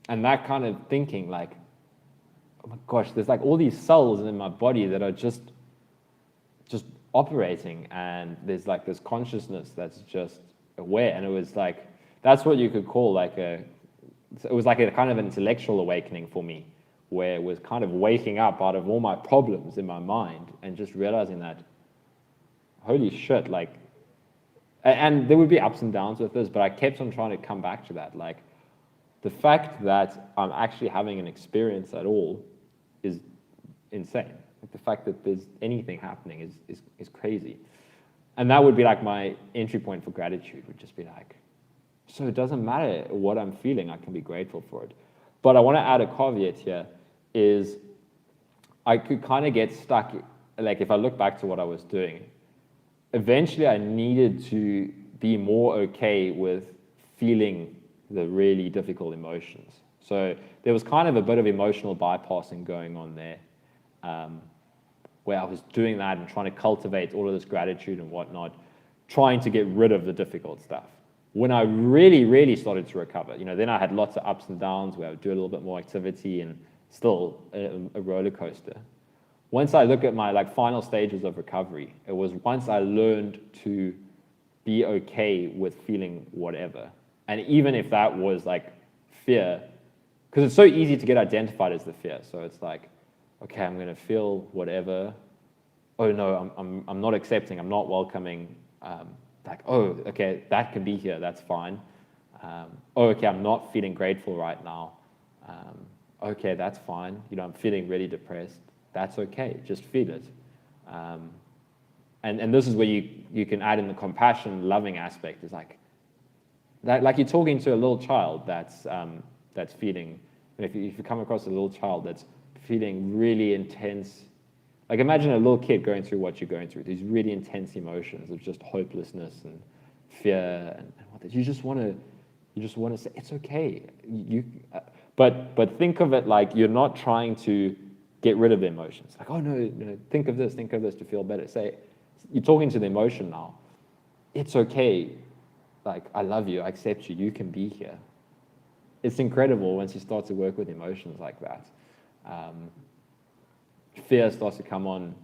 that kind of thinking, like, oh my gosh, there's like all these cells in my body that are just operating, and there's like this consciousness that's just aware. And it was like, that's what you could call like it was like a kind of an intellectual awakening for me, where it was kind of waking up out of all my problems in my mind and just realizing that, holy shit, like, and there would be ups and downs with this, but I kept on trying to come back to that. Like, the fact that I'm actually having an experience at all is insane. Like, the fact that there's anything happening is crazy. And that would be like my entry point for gratitude, would just be like, so it doesn't matter what I'm feeling, I can be grateful for it. But I want to add a caveat here, is I could kind of get stuck, like if I look back to what I was doing, eventually I needed to be more okay with feeling the really difficult emotions. So there was kind of a bit of emotional bypassing going on there, where I was doing that and trying to cultivate all of this gratitude and whatnot, trying to get rid of the difficult stuff. When I really, really started to recover, you know, then I had lots of ups and downs where I would do a little bit more activity and still a roller coaster. Once I look at my like final stages of recovery, it was once I learned to be okay with feeling whatever. And even if that was like fear, because it's so easy to get identified as the fear. So it's like, okay, I'm going to feel whatever. Oh no, I'm not accepting, I'm not welcoming. Like, oh, okay, that can be here, that's fine. Oh, okay, I'm not feeling grateful right now. Okay, that's fine. You know, I'm feeling really depressed. That's okay, just feel it. And this is where you can add in the compassion, loving aspect. Is like you're talking to a little child that's feeling. If you come across a little child that's feeling really intense, like imagine a little kid going through what you're going through, these really intense emotions of just hopelessness and fear and what that. You just want to say it's okay. But think of it like you're not trying to get rid of the emotions. Like, oh no, think of this to feel better. Say, you're talking to the emotion now. It's okay. Like, I love you, I accept you, you can be here. It's incredible once you start to work with emotions like that. Fear starts to come on,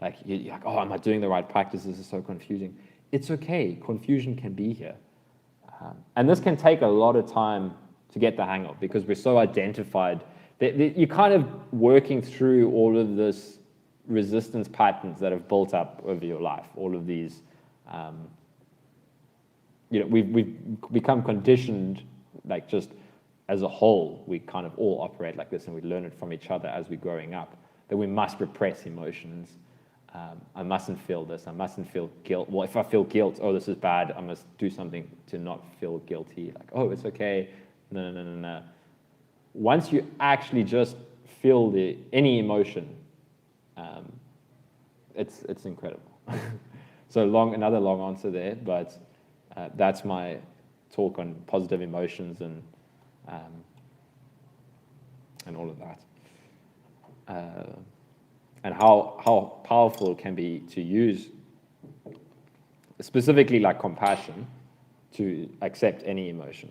like, you're like, oh, am I doing the right practice? This is so confusing. It's okay, confusion can be here. And this can take a lot of time to get the hang of, because we're so identified. You're kind of working through all of this resistance patterns that have built up over your life, all of these, you know, we've become conditioned, like just as a whole, we kind of all operate like this, and we learn it from each other as we're growing up, that we must repress emotions. I mustn't feel this, I mustn't feel guilt. Well, if I feel guilt, oh, this is bad, I must do something to not feel guilty. Like, oh, it's okay, no. Once you actually just feel any emotion, it's incredible. So another long answer there, but that's my talk on positive emotions and all of that, and how powerful it can be to use specifically like compassion to accept any emotion.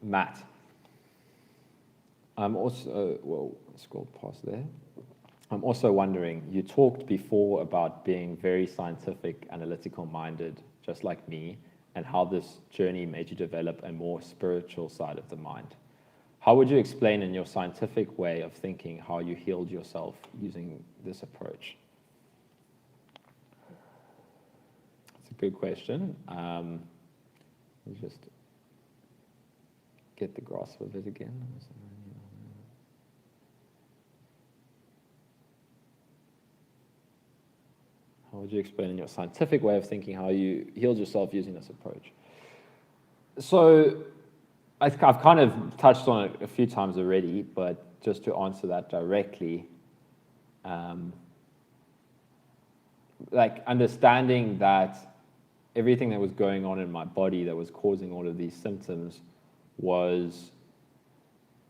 Matt. I'm also, well, scroll past there. I'm also wondering, you talked before about being very scientific, analytical minded, just like me, and how this journey made you develop a more spiritual side of the mind. How would you explain in your scientific way of thinking how you healed yourself using this approach? That's a good question. Let me just get the grasp of it again. How would you explain in your scientific way of thinking how you healed yourself using this approach? So I've kind of touched on it a few times already, but just to answer that directly, like understanding that everything that was going on in my body that was causing all of these symptoms was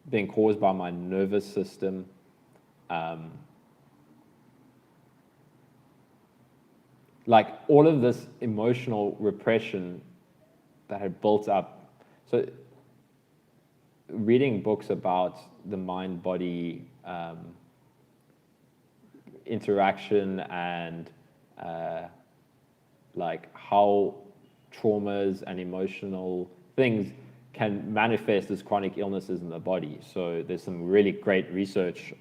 being caused by my nervous system, like all of this emotional repression that had built up. So reading books about the mind-body interaction and like how traumas and emotional things can manifest as chronic illnesses in the body. So there's some really great research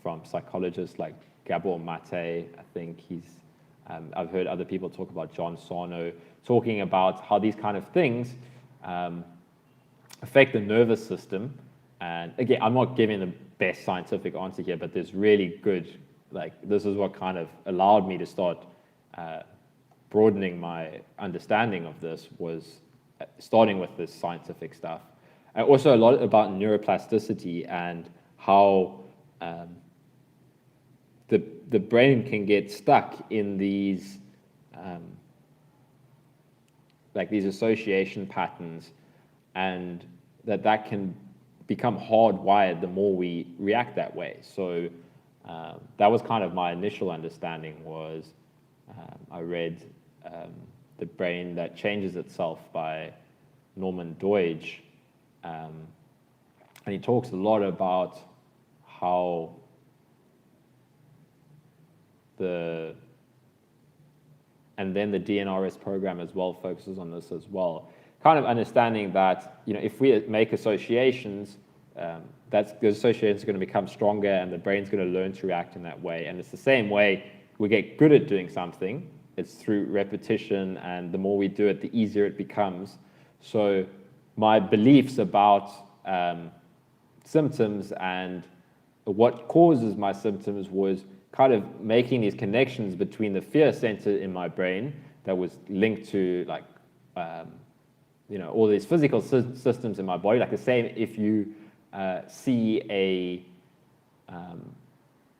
from psychologists like Gabor Mate. I think I've heard other people talk about John Sarno, talking about how these kind of things affect the nervous system. And again, I'm not giving the best scientific answer here, but there's really good, like this is what kind of allowed me to start broadening my understanding of this, was starting with this scientific stuff. And also a lot about neuroplasticity and how the brain can get stuck in these like these association patterns, and that can become hardwired the more we react that way. So that was kind of my initial understanding. Was I read The Brain That Changes Itself by Norman Doidge, and he talks a lot about how and then the DNRS program as well focuses on this as well. Kind of understanding that, you know, if we make associations, those associations are going to become stronger and the brain's going to learn to react in that way. And it's the same way we get good at doing something. It's through repetition, and the more we do it, the easier it becomes. So my beliefs about symptoms and what causes my symptoms was kind of making these connections between the fear center in my brain that was linked to like you know, all these physical systems in my body. Like the same, if you see a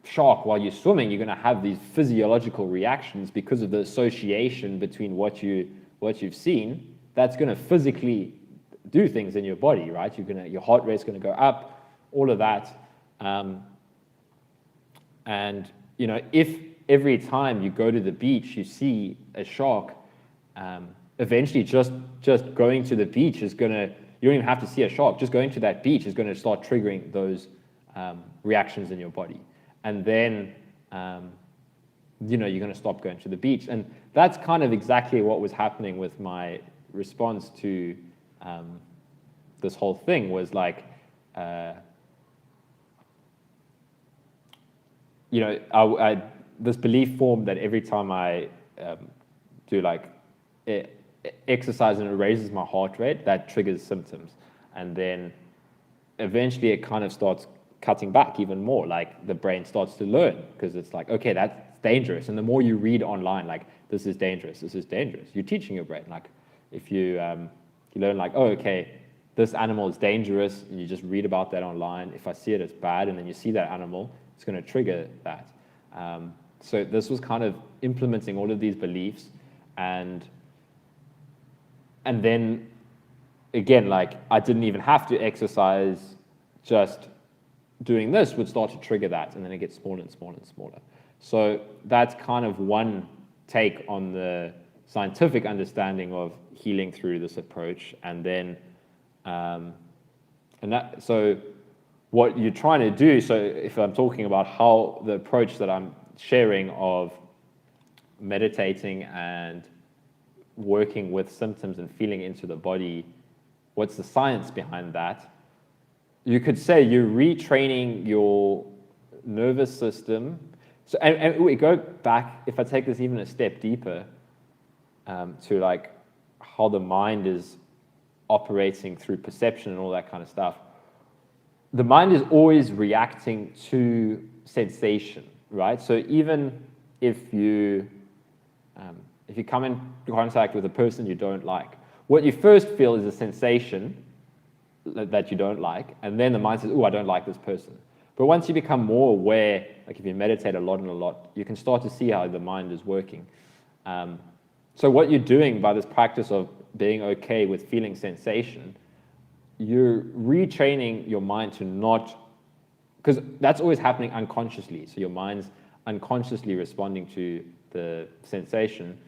shark while you're swimming, you're going to have these physiological reactions because of the association between what you've seen. That's going to physically do things in your body, right? Your heart rate's going to go up, all of that. And you know, if every time you go to the beach you see a shark, eventually just going to the beach is going to, you don't even have to see a shark, just going to that beach is going to start triggering those reactions in your body. And then, you know, you're going to stop going to the beach. And that's kind of exactly what was happening with my response to this whole thing. Was like, you know, this belief formed that every time I do like exercise and it raises my heart rate, that triggers symptoms. And then eventually it kind of starts cutting back even more. Like the brain starts to learn, because it's like, okay, that's dangerous. And the more you read online, like, this is dangerous, this is dangerous, you're teaching your brain. Like if you learn like, oh, okay, this animal is dangerous, and you just read about that online. If I see it, it's bad, and then you see that animal, it's going to trigger that. So this was kind of implementing all of these beliefs, and then again, like I didn't even have to exercise, just doing this would start to trigger that, and then it gets smaller and smaller and smaller. So that's kind of one take on the scientific understanding of healing through this approach. And then so what you're trying to do, so if I'm talking about how the approach that I'm sharing of meditating and working with symptoms and feeling into the body, what's the science behind that? You could say you're retraining your nervous system. So, and we go back, if I take this even a step deeper, to like how the mind is operating through perception and all that kind of stuff. The mind is always reacting to sensation, right? So even if you come in contact with a person you don't like, what you first feel is a sensation that you don't like, and then the mind says, oh, I don't like this person. But once you become more aware, like if you meditate a lot and a lot, you can start to see how the mind is working. So what you're doing by this practice of being okay with feeling sensation, you're retraining your mind to not, because that's always happening unconsciously. So your mind's unconsciously responding to the sensation.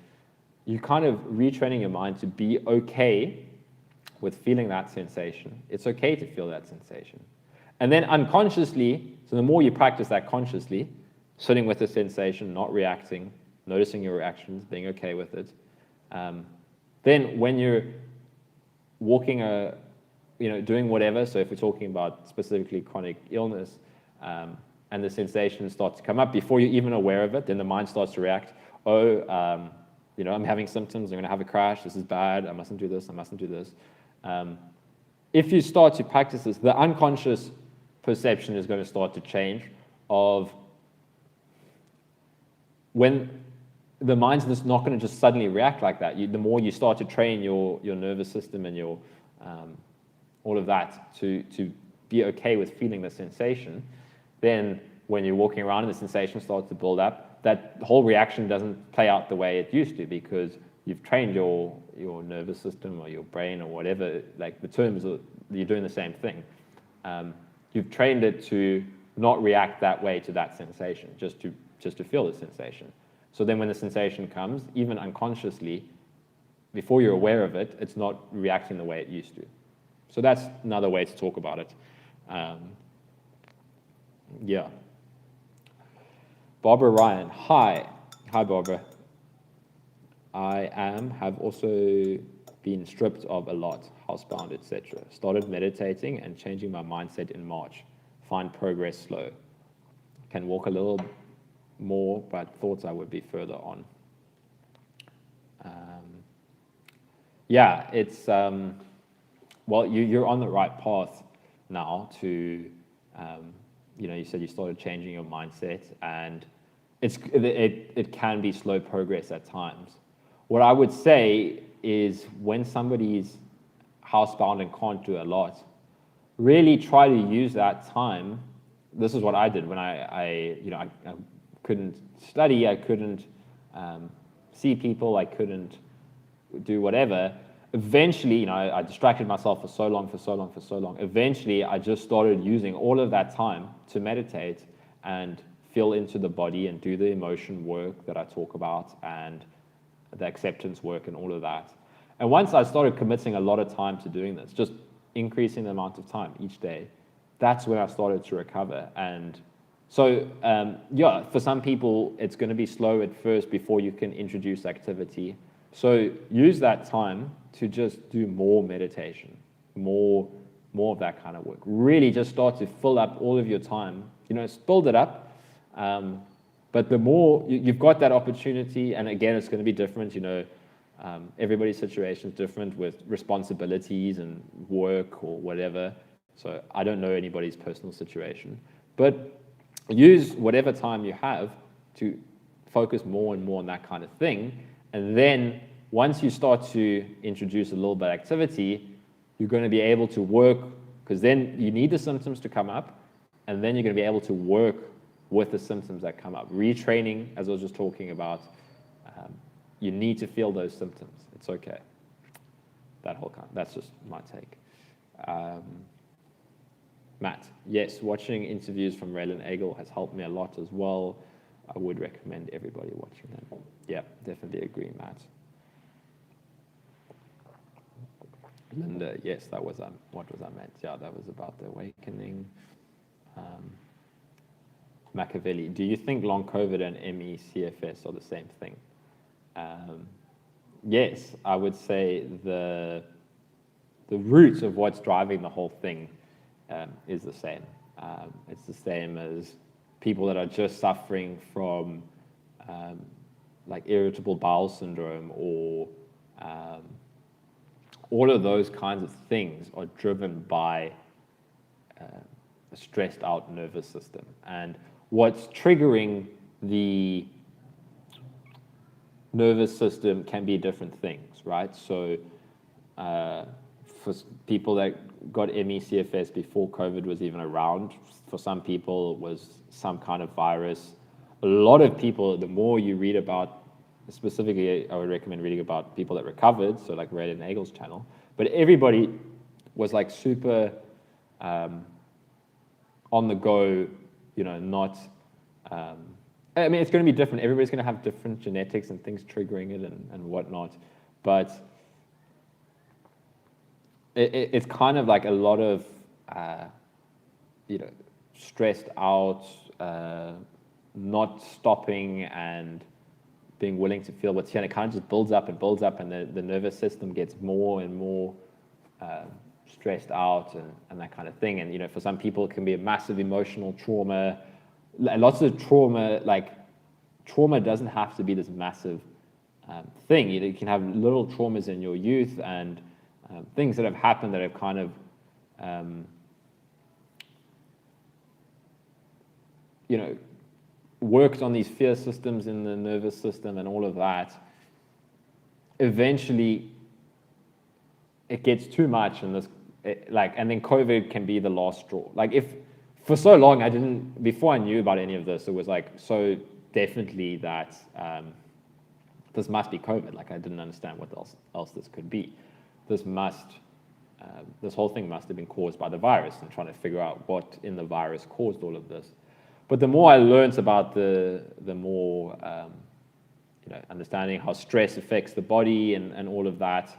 You're kind of retraining your mind to be okay with feeling that sensation. It's okay to feel that sensation. And then unconsciously, so the more you practice that consciously, sitting with the sensation, not reacting, noticing your reactions, being okay with it, then when you're walking doing whatever, so if we're talking about specifically chronic illness, and the sensation starts to come up before you're even aware of it, then the mind starts to react, I'm having symptoms, I'm going to have a crash, this is bad, I mustn't do this, I mustn't do this. If you start to practice this, the unconscious perception is going to start to change of when the mind's just not going to just suddenly react like that. The more you start to train your nervous system and your all of that to be okay with feeling the sensation, then when you're walking around and the sensation starts to build up, that whole reaction doesn't play out the way it used to, because you've trained your nervous system or your brain or whatever, like the terms, you're doing the same thing. You've trained it to not react that way to that sensation, just to feel the sensation. So then when the sensation comes, even unconsciously, before you're aware of it, it's not reacting the way it used to. So that's another way to talk about it. Yeah. Barbara Ryan, hi. Hi, Barbara. I have also been stripped of a lot, housebound, etc. Started meditating and changing my mindset in March. Find progress slow. Can walk a little more, but thoughts I would be further on. Yeah, it's, well, you're on the right path now to, you said you started changing your mindset, and it can be slow progress at times. What I would say is when somebody's housebound and can't do a lot, really try to use that time. This is what I did when I couldn't study, I couldn't see people, I couldn't do whatever. Eventually, I distracted myself for so long. Eventually, I just started using all of that time to meditate and feel into the body and do the emotion work that I talk about and the acceptance work and all of that. And once I started committing a lot of time to doing this, just increasing the amount of time each day, that's when I started to recover. And so, for some people, it's going to be slow at first before you can introduce activity. So use that time to just do more meditation, more of that kind of work. Really just start to fill up all of your time, build it up. But the more you've got that opportunity, and again, it's going to be different, everybody's situation is different with responsibilities and work or whatever. So I don't know anybody's personal situation, but use whatever time you have to focus more and more on that kind of thing. And then once you start to introduce a little bit of activity, you're going to be able to work, because then you need the symptoms to come up, and then you're going to be able to work with the symptoms that come up. Retraining, as I was just talking about, you need to feel those symptoms. It's okay. That's just my take. Matt, yes, watching interviews from Raylan Egel has helped me a lot as well. I would recommend everybody watching them. Yeah, definitely agree, Matt. Linda, yes, that was what was I meant? Yeah, that was about the awakening. Machiavelli. Do you think long COVID and ME/CFS are the same thing? Yes, I would say the root of what's driving the whole thing is the same. It's the same as people that are just suffering from like irritable bowel syndrome or all of those kinds of things are driven by a stressed out nervous system. And what's triggering the nervous system can be different things, right? So for people that got ME/CFS before COVID was even around, for some people it was some kind of virus. A lot of people, the more you read about, specifically I would recommend reading about people that recovered, so like Ray Nagel's channel, but everybody was like super on the go, you know, not, I mean, it's going to be different. Everybody's going to have different genetics and things triggering it and whatnot, but it's kind of like a lot of, you know, stressed out, not stopping and being willing to feel what's here, and it kind of just builds up, and the nervous system gets more and more stressed out and that kind of thing. And, you know, for some people it can be a massive emotional trauma. Lots of trauma, like trauma doesn't have to be this massive thing. You can have little traumas in your youth and things that have happened that have kind of, you know, worked on these fear systems in the nervous system and all of that. Eventually, it gets too much, and and then COVID can be the last straw. Like if for so long before I knew about any of this, it was like so definitely that this must be COVID. Like I didn't understand what else this could be. This whole thing must have been caused by the virus, and trying to figure out what in the virus caused all of this. But the more I learned about the more, you know, understanding how stress affects the body and all of that,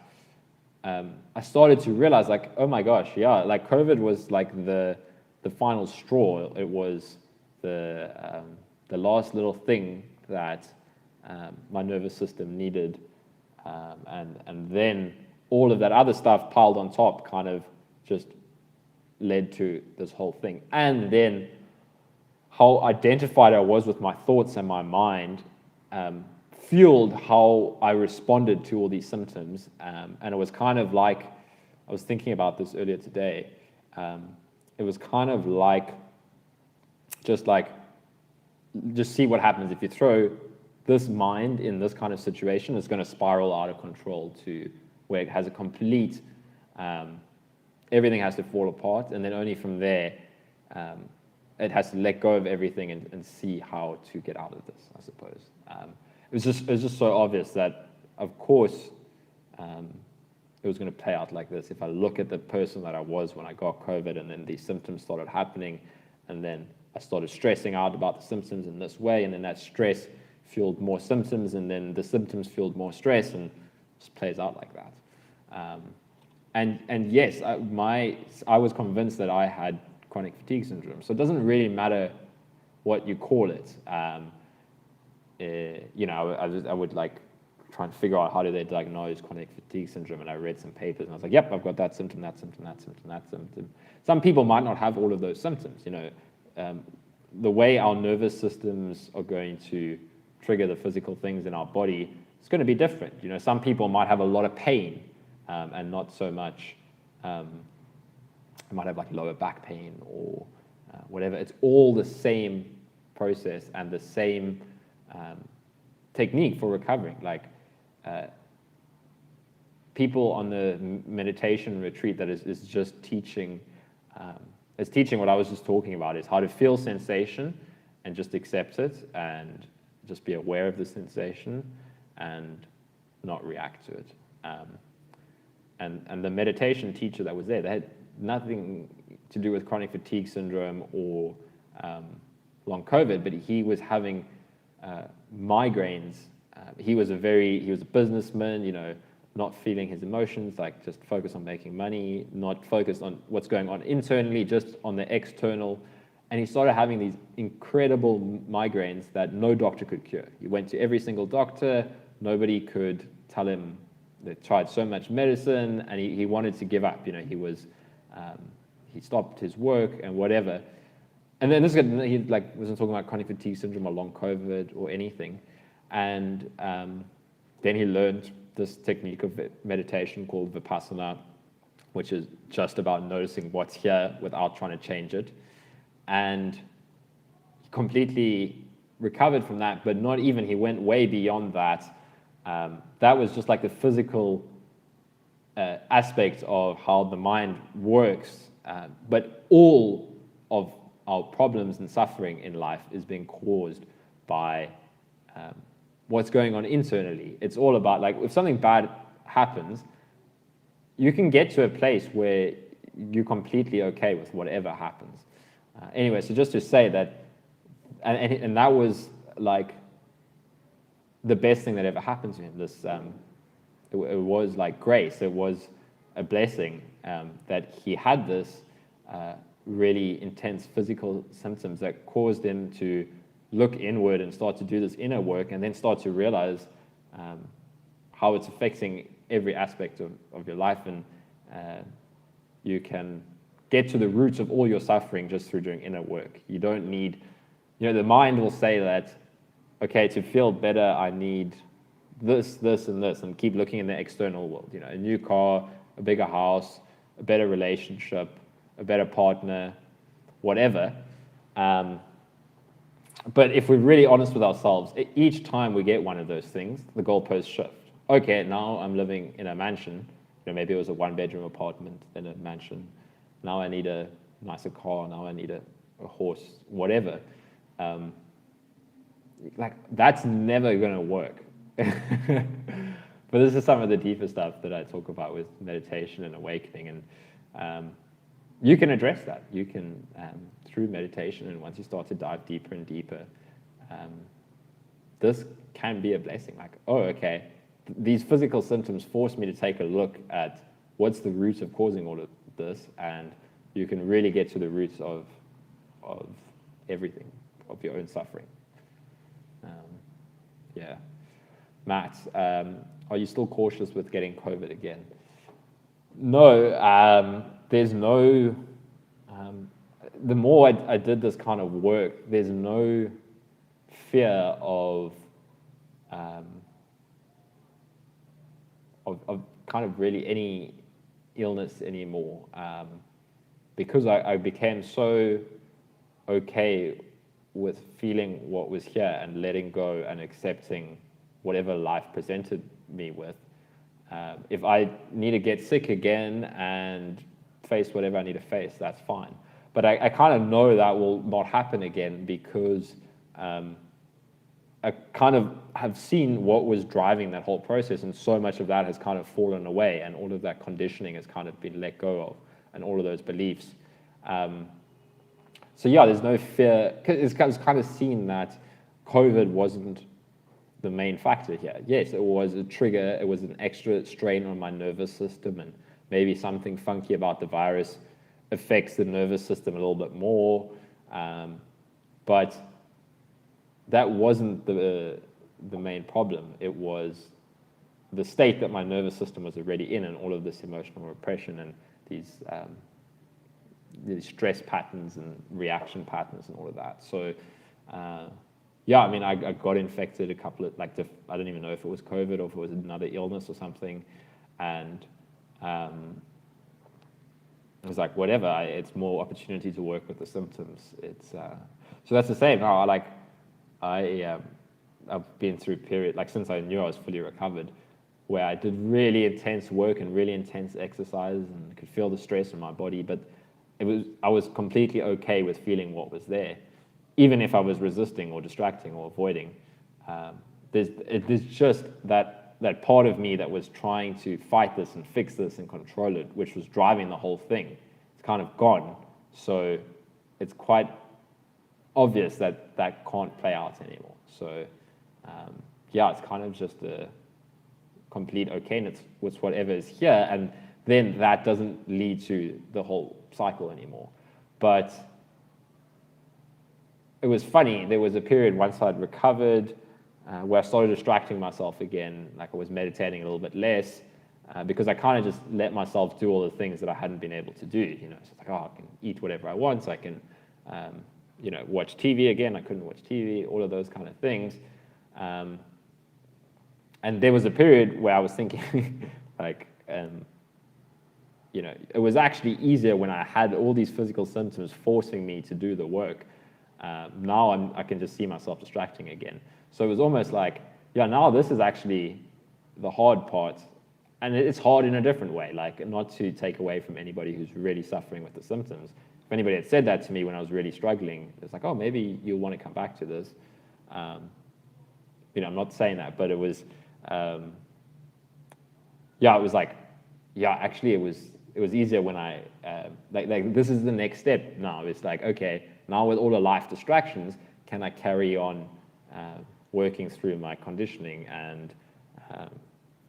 I started to realize, like, oh my gosh, yeah, like COVID was like the final straw. It was the last little thing that my nervous system needed, and then all of that other stuff piled on top kind of just led to this whole thing. And then how identified I was with my thoughts and my mind fueled how I responded to all these symptoms. And it was kind of like, I was thinking about this earlier today, it was kind of like, just see what happens if you throw this mind in this kind of situation. It's going to spiral out of control to where it has a complete, everything has to fall apart, and then only from there, it has to let go of everything and see how to get out of this, I suppose. It was just so obvious that, of course, it was going to play out like this. If I look at the person that I was when I got COVID, and then these symptoms started happening, and then I started stressing out about the symptoms in this way, and then that stress fueled more symptoms, and then the symptoms fueled more stress, and it just plays out like that. And yes, I was convinced that I had chronic fatigue syndrome. So it doesn't really matter what you call it. You know, I would like try and figure out how do they diagnose chronic fatigue syndrome, and I read some papers, and I was like, yep, I've got that symptom, that symptom, that symptom, that symptom. Some people might not have all of those symptoms. You know, the way our nervous systems are going to trigger the physical things in our body, it's going to be different. You know, some people might have a lot of pain and not so much. Might have like lower back pain or whatever. It's all the same process and the same technique for recovering. Like people on the meditation retreat that is just teaching, is teaching what I was just talking about, is how to feel sensation and just accept it and just be aware of the sensation and not react to it. And the meditation teacher that was there, they had nothing to do with chronic fatigue syndrome or long COVID, but he was having migraines. He was a businessman, you know, not feeling his emotions, like just focused on making money, not focused on what's going on internally, just on the external. And he started having these incredible migraines that no doctor could cure. He went to every single doctor, nobody could tell him. They tried so much medicine, and he wanted to give up. He stopped his work and whatever. And then he wasn't talking about chronic fatigue syndrome or long COVID or anything. And then he learned this technique of meditation called Vipassana, which is just about noticing what's here without trying to change it. And he completely recovered from that, but not even, he went way beyond that. That was just like the physical aspect of how the mind works. But all of our problems and suffering in life is being caused by what's going on internally. It's all about, like, if something bad happens, you can get to a place where you're completely okay with whatever happens. Anyway, so just to say that, and that was like the best thing that ever happened to him. It was like grace. It was a blessing that he had this really intense physical symptoms that caused him to look inward and start to do this inner work, and then start to realize how it's affecting every aspect of your life, and you can get to the roots of all your suffering just through doing inner work. You don't need, the mind will say that, okay, to feel better, I need this, this, and this, and keep looking in the external world. A new car, a bigger house, a better relationship, a better partner, whatever. But if we're really honest with ourselves, each time we get one of those things, the goalposts shift. Okay, now I'm living in a mansion. Maybe it was a one-bedroom apartment, then a mansion. Now I need a nicer car. Now I need a horse, whatever. That's never going to work. But this is some of the deeper stuff that I talk about with meditation and awakening. And you can address that. You can, through meditation, and once you start to dive deeper and deeper, this can be a blessing. Like, oh, okay, these physical symptoms force me to take a look at what's the root of causing all of this, and you can really get to the roots of everything, of your own suffering. Yeah. Matt, are you still cautious with getting COVID again? No, there's no, the more I did this kind of work, there's no fear of kind of really any illness anymore, because I became so okay with feeling what was here and letting go and accepting whatever life presented me with. If I need to get sick again and face whatever I need to face, that's fine. But I kind of know that will not happen again, because I kind of have seen what was driving that whole process, and so much of that has kind of fallen away, and all of that conditioning has kind of been let go of, and all of those beliefs. So yeah, there's no fear. It's kind of seen that COVID wasn't the main factor here. Yes, it was a trigger. It was an extra strain on my nervous system, and maybe something funky about the virus affects the nervous system a little bit more. But that wasn't the main problem. It was the state that my nervous system was already in, and all of this emotional repression and these stress patterns and reaction patterns and all of that. So yeah, I mean, I got infected a couple of, I don't even know if it was COVID or if it was another illness or something. And I was like, whatever, it's more opportunity to work with the symptoms. So that's the same. I've been through a period, since I knew I was fully recovered, where I did really intense work and really intense exercise and could feel the stress in my body, but I was completely okay with feeling what was there, even if I was resisting or distracting or avoiding. There's just that part of me that was trying to fight this and fix this and control it, which was driving the whole thing. It's kind of gone. So it's quite obvious that can't play out anymore. So yeah, it's kind of just a complete okayness with whatever is here, and then that doesn't lead to the whole cycle anymore. But it was funny. There was a period once I'd recovered where I started distracting myself again, like I was meditating a little bit less, because I kind of just let myself do all the things that I hadn't been able to do. You know, it's like, oh, I can eat whatever I want, so I can, you know, watch TV again. I couldn't watch TV, all of those kind of things. And there was a period where I was thinking, like, you know, it was actually easier when I had all these physical symptoms forcing me to do the work. Now I can just see myself distracting again. So it was almost like, yeah, now this is actually the hard part. And it's hard in a different way, like not to take away from anybody who's really suffering with the symptoms. If anybody had said that to me when I was really struggling, it's like, oh, maybe you'll want to come back to this. You know, I'm not saying that, but it was, yeah, it was like, yeah, actually it was easier when I, like this is the next step now. It's like, okay, now with all the life distractions, can I carry on working through my conditioning and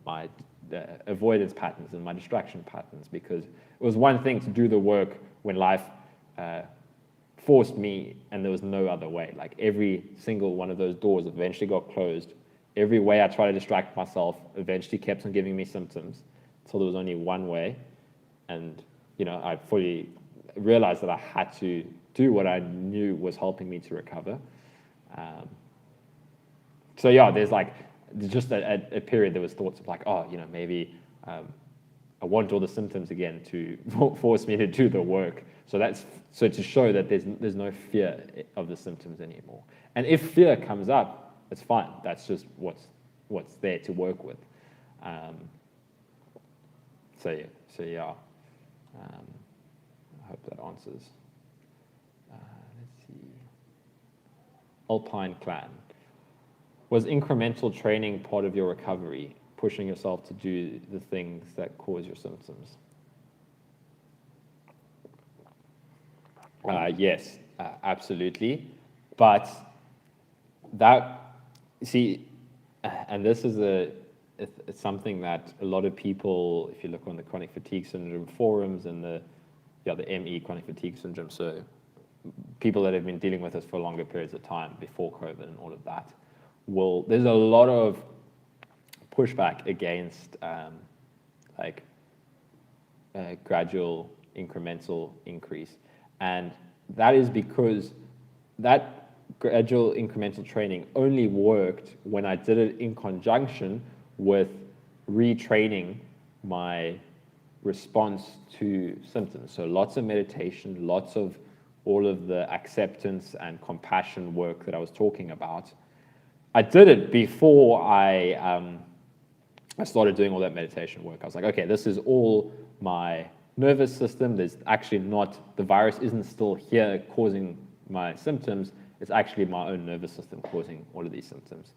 my avoidance patterns and my distraction patterns? Because it was one thing to do the work when life forced me and there was no other way. Like every single one of those doors eventually got closed. Every way I tried to distract myself eventually kept on giving me symptoms until there was only one way. And, you know, I fully realized that I had to do what I knew was helping me to recover. So yeah, there's like just a period there was thoughts of like, oh, you know, maybe I want all the symptoms again to force me to do the work. So to show that there's no fear of the symptoms anymore. And if fear comes up, it's fine. That's just what's there to work with. So yeah. I hope that answers. Let's see. Alpine Clan. Was incremental training part of your recovery, pushing yourself to do the things that cause your symptoms? Yes, absolutely. But that, see, and this is it's something that a lot of people, if you look on the chronic fatigue syndrome forums and the ME chronic fatigue syndrome, so people that have been dealing with this for longer periods of time before COVID and all of that, there's a lot of pushback against gradual incremental increase. And that is because that gradual incremental training only worked when I did it in conjunction with retraining my response to symptoms. So lots of meditation, lots of all of the acceptance and compassion work that I was talking about. I did it before I started doing all that meditation work. I was like, okay, this is all my nervous system. There's actually not, the virus isn't still here causing my symptoms. It's actually my own nervous system causing all of these symptoms.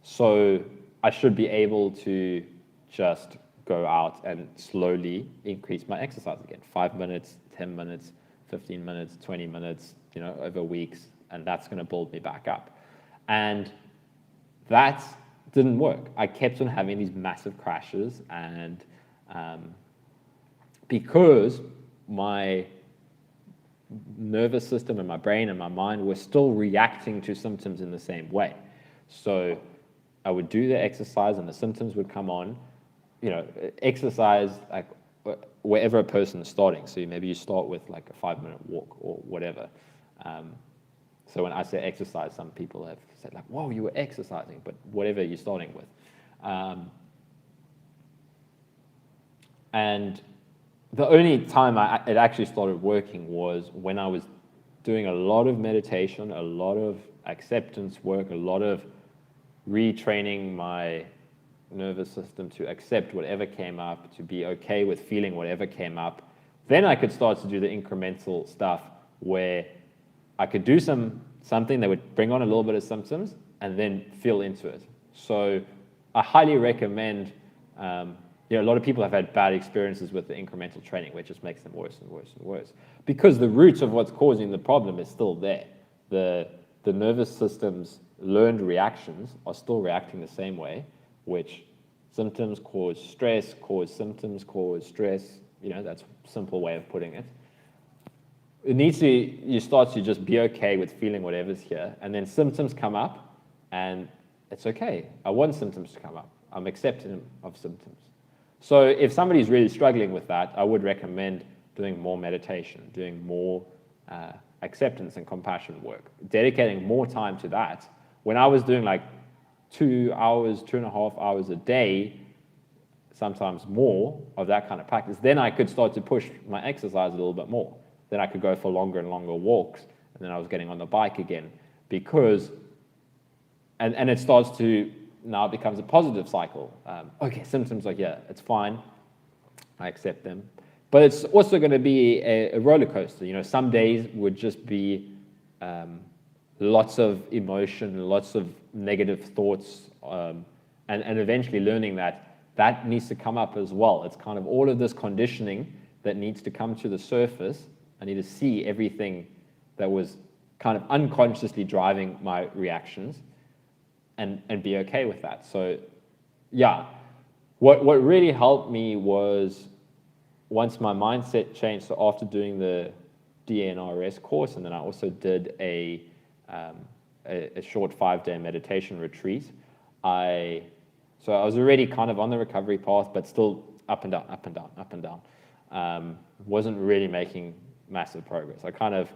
So I should be able to just go out and slowly increase my exercise again. 5 minutes, 10 minutes, 15 minutes, 20 minutes, you know, over weeks, and that's going to build me back up. And that didn't work. I kept on having these massive crashes, and because my nervous system and my brain and my mind were still reacting to symptoms in the same way. So I would do the exercise and the symptoms would come on. You know, exercise, like wherever a person is starting. So maybe you start with like a 5-minute walk or whatever. So when I say exercise, some people have said like, whoa, you were exercising, but whatever you're starting with. And the only time it actually started working was when I was doing a lot of meditation, a lot of acceptance work, a lot of retraining my nervous system to accept whatever came up, to be okay with feeling whatever came up. Then I could start to do the incremental stuff where I could do something that would bring on a little bit of symptoms and then feel into it. So I highly recommend, a lot of people have had bad experiences with the incremental training, which just makes them worse and worse and worse. Because the roots of what's causing the problem is still there. The nervous system's learned reactions are still reacting the same way, which symptoms cause stress, cause symptoms, cause stress. You know, that's a simple way of putting it. you start to just be okay with feeling whatever's here, and then symptoms come up, and it's okay. I want symptoms to come up. I'm accepting of symptoms. So if somebody's really struggling with that, I would recommend doing more meditation, doing more acceptance and compassion work, dedicating more time to that. When I was doing like 2 hours, 2.5 hours a day, sometimes more of that kind of practice, then I could start to push my exercise a little bit more. Then I could go for longer and longer walks, and then I was getting on the bike again, because, and it starts to, now it becomes a positive cycle. Okay, symptoms are here, it's fine, I accept them. But it's also going to be a roller coaster. You know, some days would just be lots of emotion, lots of negative thoughts, and eventually learning that needs to come up as well. It's kind of all of this conditioning that needs to come to the surface. I need to see everything that was kind of unconsciously driving my reactions and be okay with that. So yeah, what really helped me was, once my mindset changed, so after doing the DNRS course, and then I also did a short 5-day meditation retreat, so I was already kind of on the recovery path, but still up and down, up and down, up and down. Wasn't really making massive progress. I kind of,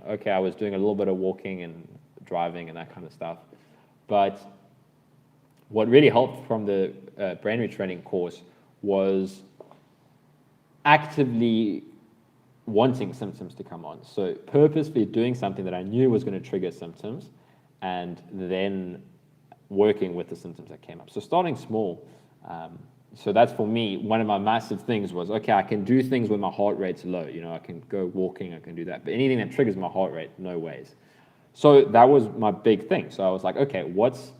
okay, I was doing a little bit of walking and driving and that kind of stuff. But what really helped from the brain retraining course was actively wanting symptoms to come on. So purposefully doing something that I knew was going to trigger symptoms, and then working with the symptoms that came up. So starting small. So that's, for me, one of my massive things was, okay, I can do things when my heart rate's low. I can go walking, I can do that. But anything that triggers my heart rate, no ways. So that was my big thing. So I was like, okay, what's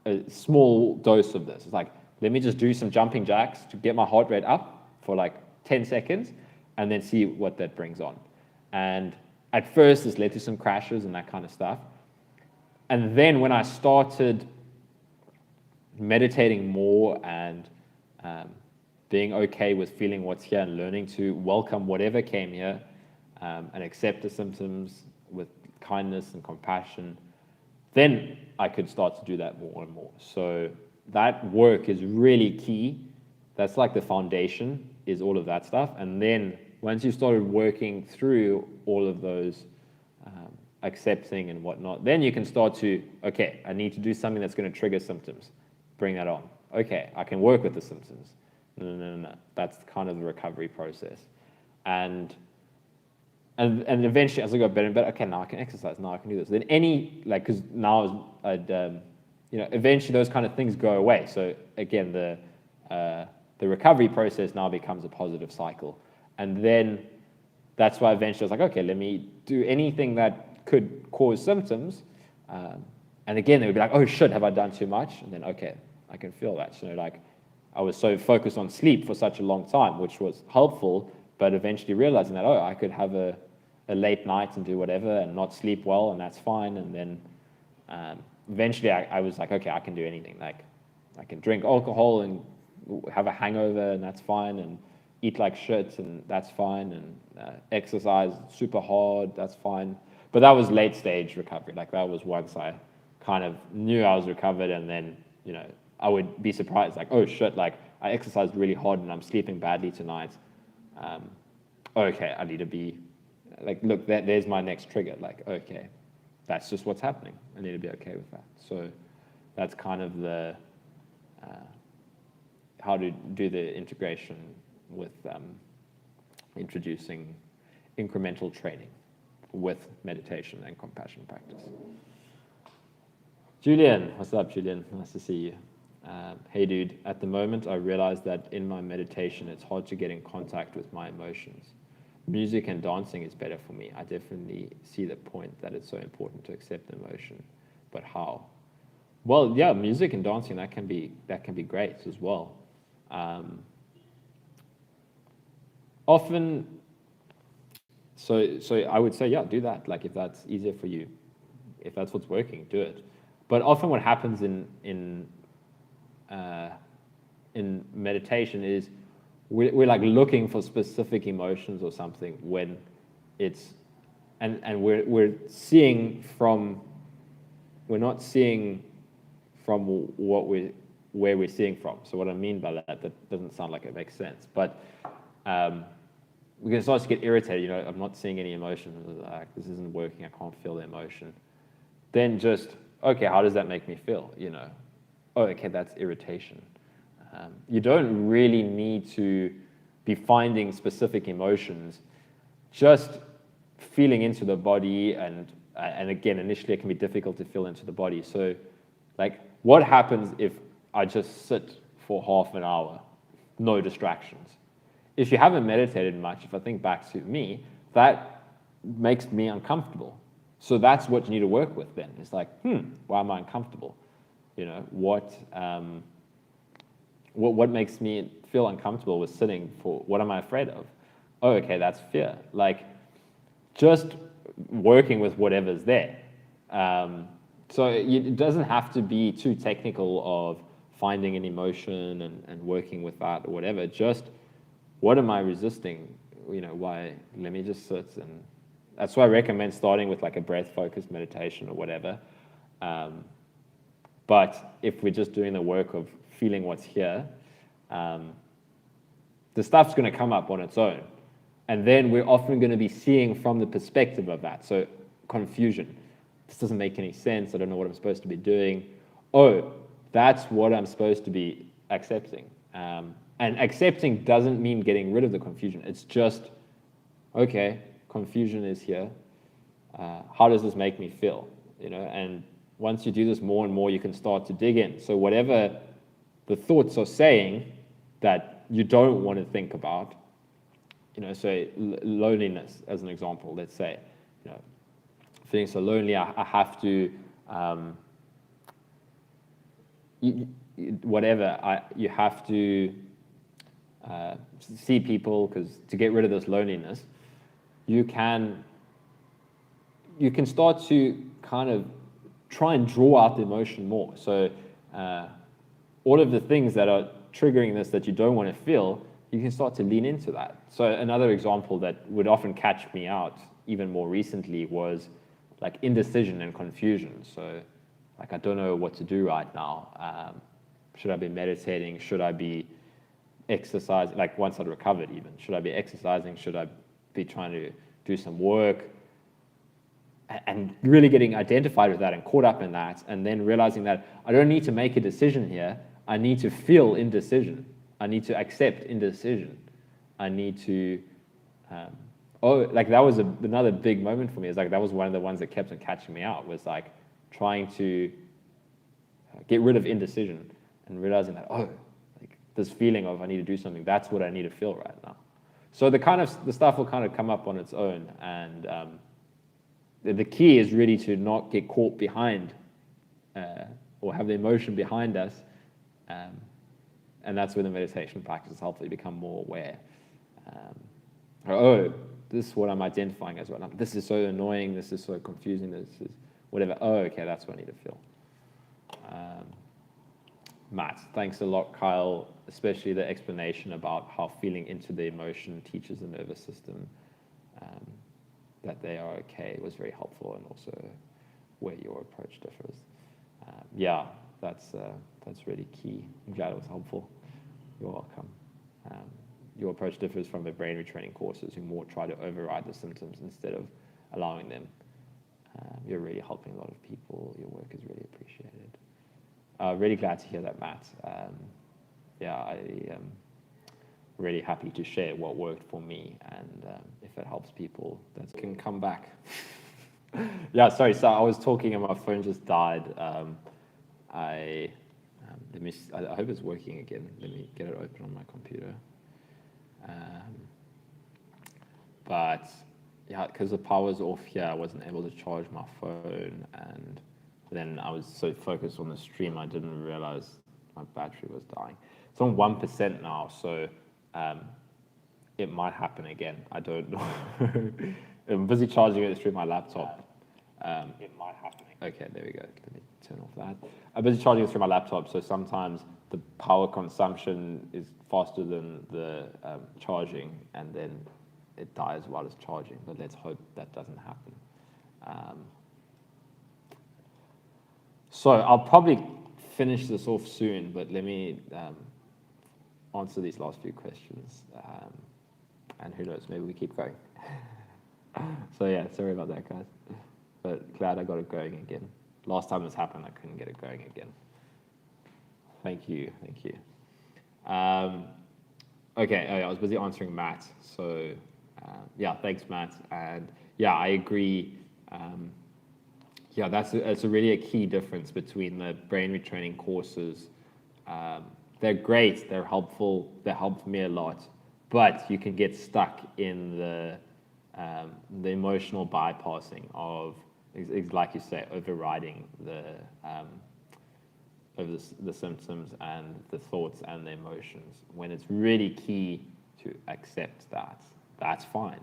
a small dose of this? It's like, let me just do some jumping jacks to get my heart rate up for like 10 seconds, and then see what that brings on. And at first, this led to some crashes and that kind of stuff. And then when I started meditating more and being okay with feeling what's here and learning to welcome whatever came here, and accept the symptoms with kindness and compassion, then I could start to do that more and more. So that work is really key. That's like the foundation, is all of that stuff. And then once you started working through all of those, accepting and whatnot, then you can start to, okay, I need to do something that's going to trigger symptoms. Bring that on. Okay, I can work with the symptoms. No. That's kind of the recovery process. And eventually, as I got better and better, okay, now I can exercise, now I can do this. Then because now eventually those kind of things go away. So again, the recovery process now becomes a positive cycle. And then that's why eventually I was like, okay, let me do anything that could cause symptoms. And again, they would be like, oh shit, have I done too much? And then, okay, I can feel that. So like, I was so focused on sleep for such a long time, which was helpful, but eventually realizing that, I could have a late night and do whatever and not sleep well, and that's fine. And then eventually I was like, okay, I can do anything. Like, I can drink alcohol and have a hangover, and that's fine, and eat like shit, and that's fine, and exercise super hard, that's fine. But that was late stage recovery. Like, that was once I kind of knew I was recovered, and then, I would be surprised, like, oh shit, like, I exercised really hard and I'm sleeping badly tonight. Okay, I need to be, like, look, there's my next trigger. Like, okay, that's just what's happening. I need to be okay with that. So that's kind of the, how to do the integration with introducing incremental training with meditation and compassion practice. Julian, what's up, Julian? Nice to see you. Hey, dude, at the moment, I realize that in my meditation, it's hard to get in contact with my emotions. Music and dancing is better for me. I definitely see the point that it's so important to accept emotion, but how? Well, yeah, music and dancing, that can be great as well. Often, so I would say, yeah, do that. Like, if that's easier for you, if that's what's working, do it. But often what happens in meditation is we're like looking for specific emotions or something, when it's, and we're seeing from, we're not seeing from where we're seeing from. So what I mean by that doesn't sound like it makes sense, but we can start to get irritated. I'm not seeing any emotion. Like, this isn't working. I can't feel the emotion. Then just, okay, how does that make me feel? Oh, okay, that's irritation. You don't really need to be finding specific emotions. Just feeling into the body, and again, initially it can be difficult to feel into the body. So, like, what happens if I just sit for half an hour, no distractions? If you haven't meditated much, if I think back to me, that makes me uncomfortable. So that's what you need to work with then. It's like, why am I uncomfortable? What makes me feel uncomfortable with sitting for, what am I afraid of? Oh, okay, that's fear. Like, just working with whatever's there. So it doesn't have to be too technical of finding an emotion and working with that or whatever. Just, what am I resisting? Why? Let me just sit. And that's why I recommend starting with like a breath-focused meditation or whatever. But if we're just doing the work of feeling what's here, the stuff's going to come up on its own. And then we're often going to be seeing from the perspective of that. So confusion. This doesn't make any sense. I don't know what I'm supposed to be doing. Oh, that's what I'm supposed to be accepting. And accepting doesn't mean getting rid of the confusion. It's just, okay, confusion is here. How does this make me feel? And once you do this more and more, you can start to dig in. So whatever the thoughts are saying that you don't want to think about, so loneliness as an example, let's say, feeling so lonely, I have to, you have to see people, because to get rid of this loneliness, you can start to kind of try and draw out the emotion more. So all of the things that are triggering this that you don't want to feel, you can start to lean into that. So another example that would often catch me out even more recently was like indecision and confusion. So like, I don't know what to do right now. Should I be meditating? Should I be exercising? Like, once I'd recovered even, should I be exercising? Should I be trying to do some work? And really getting identified with that and caught up in that, and then realizing that I don't need to make a decision here. I need to feel indecision. I need to accept indecision. I need to, like, that was another big moment for me. It's like, that was one of the ones that kept on catching me out, was like trying to get rid of indecision and realizing that, like, this feeling of I need to do something, that's what I need to feel right now. So the stuff will kind of come up on its own, and the key is really to not get caught behind or have the emotion behind us, and that's where the meditation practice helps you become more aware. This is what I'm identifying as right now. This is so annoying, this is so confusing, this is whatever. Oh, okay, that's what I need to feel. Matt, thanks a lot, Kyle, especially the explanation about how feeling into the emotion teaches the nervous system that they are okay. It was very helpful, and also where your approach differs. Yeah, that's really key. I'm glad it was helpful. You're welcome. Your approach differs from the brain retraining courses, who more try to override the symptoms instead of allowing them. You're really helping a lot of people. Your work is really appreciated. Really glad to hear that, Matt. Yeah, I am really happy to share what worked for me, and if it helps people, that can come back. Yeah, sorry. So I was talking and my phone just died. I hope it's working again. Let me get it open on my computer. But yeah, because the power's off here, I wasn't able to charge my phone, and then I was so focused on the stream, I didn't realize my battery was dying. It's on 1% now, so it might happen again. I don't know. I'm busy charging it through my laptop. It might happen again. Okay, there we go. Let me turn off that. I'm busy charging it through my laptop, so sometimes the power consumption is faster than the charging, and then it dies while it's charging, but let's hope that doesn't happen. So I'll probably finish this off soon, but let me answer these last few questions. And who knows, maybe we keep going. So yeah, sorry about that, guys. But glad I got it going again. Last time this happened, I couldn't get it going again. Thank you. Okay, I was busy answering Matt. So yeah, thanks, Matt. And yeah, I agree. Yeah, that's really a key difference between the brain retraining courses. They're great, they're helpful, they helped me a lot, but you can get stuck in the emotional bypassing of, like you say, overriding over the symptoms and the thoughts and the emotions, when it's really key to accept that. That's fine.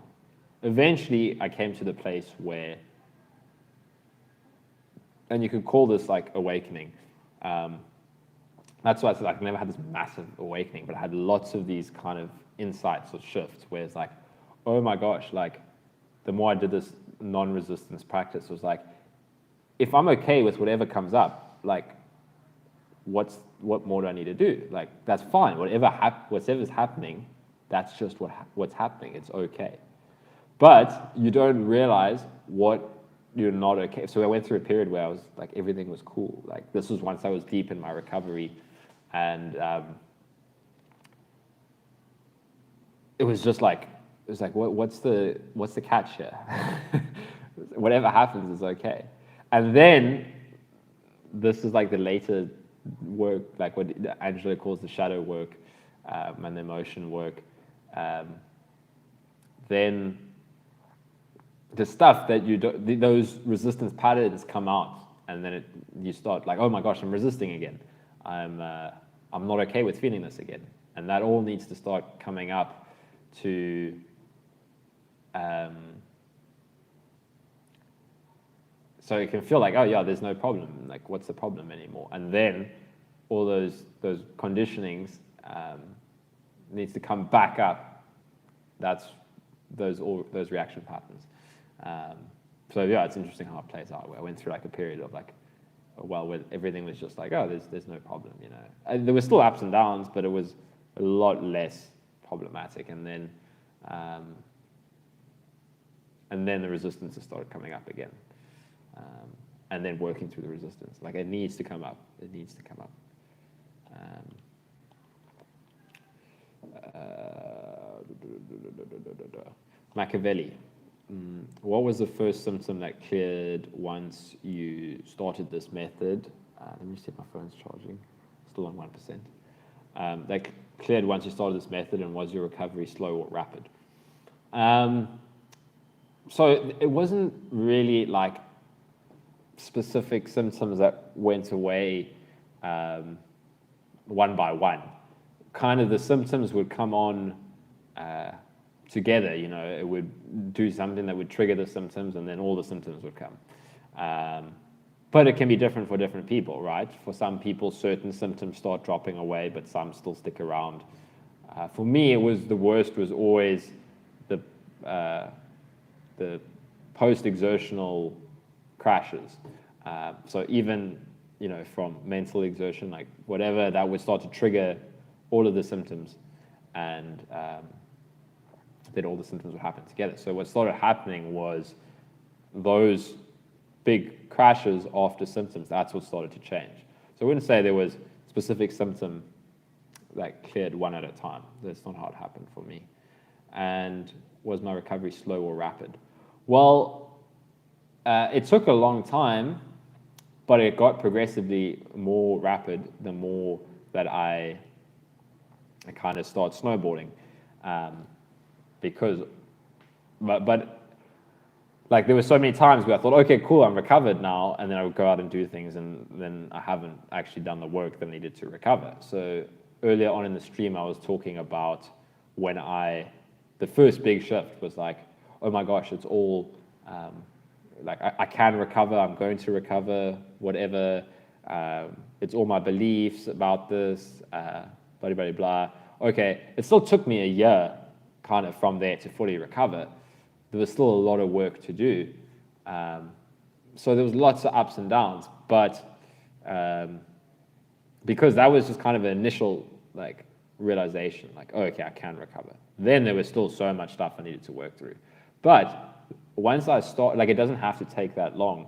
Eventually, I came to the place where, and you could call this like awakening. That's why I said I never had this massive awakening, but I had lots of these kind of insights or shifts where it's like, oh my gosh, like the more I did this non-resistance practice, it was like, if I'm okay with whatever comes up, like what more do I need to do? Like that's fine. Whatever's happening, that's just what's happening. It's okay. But you don't realize what you're not okay. So I went through a period where I was like, everything was cool. Like this was once I was deep in my recovery, and it was like, what's the catch here? Whatever happens is okay. And then this is like the later work, like what Angela calls the shadow work and the emotion work. Then the stuff that you do, those resistance patterns come out, and then you start like, oh my gosh, I'm resisting again. I'm not okay with feeling this again, and that all needs to start coming up to so it can feel like, oh yeah, there's no problem. Like, what's the problem anymore? And then all those conditionings needs to come back up. That's those reaction patterns. So yeah, it's interesting how it plays out. Where I went through like a period of like, where everything was just like, oh, there's no problem, you know. And there were still ups and downs, but it was a lot less problematic. And then the resistance has started coming up again. And then working through the resistance. Like it needs to come up. It needs to come up. Machiavelli. What was the first symptom that cleared once you started this method? Let me see if my phone's charging. Still on 1%. That cleared once you started this method, and was your recovery slow or rapid? So it wasn't really like specific symptoms that went away one by one. Kind of the symptoms would come on together, you know. It would do something that would trigger the symptoms, and then all the symptoms would come. But it can be different for different people, right? For some people, certain symptoms start dropping away, but some still stick around. For me, the worst was always the post-exertional crashes. So even, you know, from mental exertion, like whatever, that would start to trigger all of the symptoms, and then all the symptoms would happen together. So what started happening was those big crashes after symptoms, that's what started to change. So I wouldn't say there was a specific symptom that cleared one at a time. That's not how it happened for me. And was my recovery slow or rapid? Well, it took a long time, but it got progressively more rapid the more that I kind of start snowboarding. Because, but like there were so many times where I thought, okay, cool, I'm recovered now, and then I would go out and do things, and then I haven't actually done the work that I needed to recover. So earlier on in the stream, I was talking about when the first big shift was like, oh my gosh, it's all, like I can recover, I'm going to recover, whatever, it's all my beliefs about this, blah, blah, blah, blah. Okay, it still took me a year kind of from there to fully recover, there was still a lot of work to do. So there was lots of ups and downs, but because that was just kind of an initial like realization, like, oh, okay, I can recover. Then there was still so much stuff I needed to work through. But once I start, like, it doesn't have to take that long.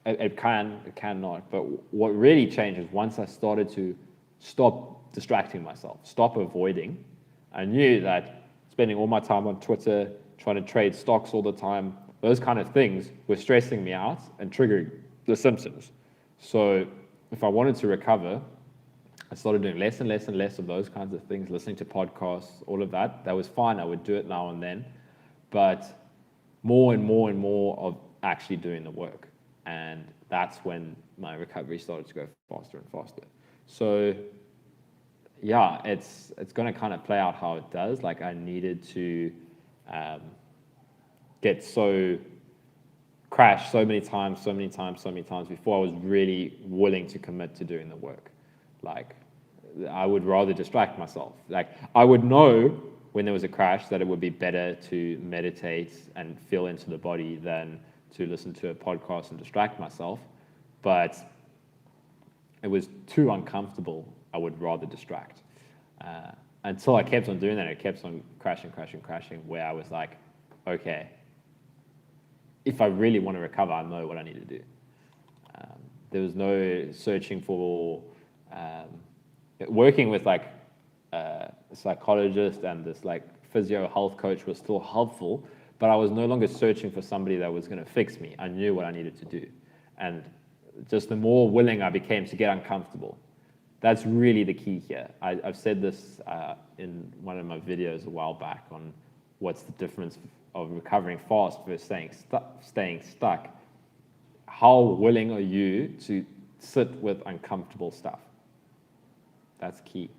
It cannot. But what really changed is once I started to stop distracting myself, stop avoiding. I knew that spending all my time on Twitter, trying to trade stocks all the time, those kind of things were stressing me out and triggering the symptoms. So if I wanted to recover, I started doing less and less and less of those kinds of things, listening to podcasts, all of that. That was fine. I would do it now and then. But more and more and more of actually doing the work. And that's when my recovery started to go faster and faster. So yeah, it's going to kind of play out how it does. Like, I needed to crash so many times before I was really willing to commit to doing the work. Like, I would rather distract myself. Like, I would know when there was a crash that it would be better to meditate and feel into the body than to listen to a podcast and distract myself. But it was too uncomfortable. I would rather distract. Until I kept on doing that, it kept on crashing, where I was like, okay, if I really want to recover, I know what I need to do. There was no searching for, working with like a psychologist and this like physio health coach was still helpful, but I was no longer searching for somebody that was going to fix me. I knew what I needed to do. And just the more willing I became to get uncomfortable, that's really the key here. I've said this in one of my videos a while back on what's the difference of recovering fast versus staying stuck. How willing are you to sit with uncomfortable stuff? That's key.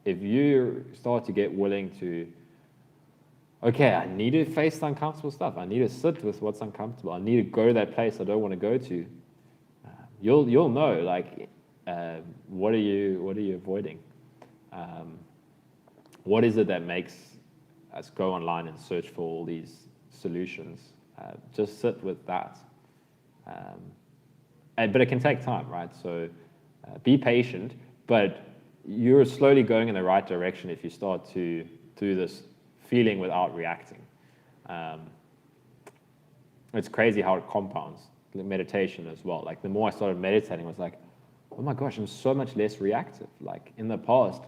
If you start to get willing to, okay, I need to face the uncomfortable stuff. I need to sit with what's uncomfortable. I need to go to that place I don't want to go to. You'll know, like, what are you avoiding? What is it that makes us go online and search for all these solutions? Just sit with that. But it can take time, right? So be patient, but you're slowly going in the right direction if you start to do this feeling without reacting. It's crazy how it compounds. Meditation as well. Like, the more I started meditating, I was like, oh my gosh, I'm so much less reactive. Like, in the past,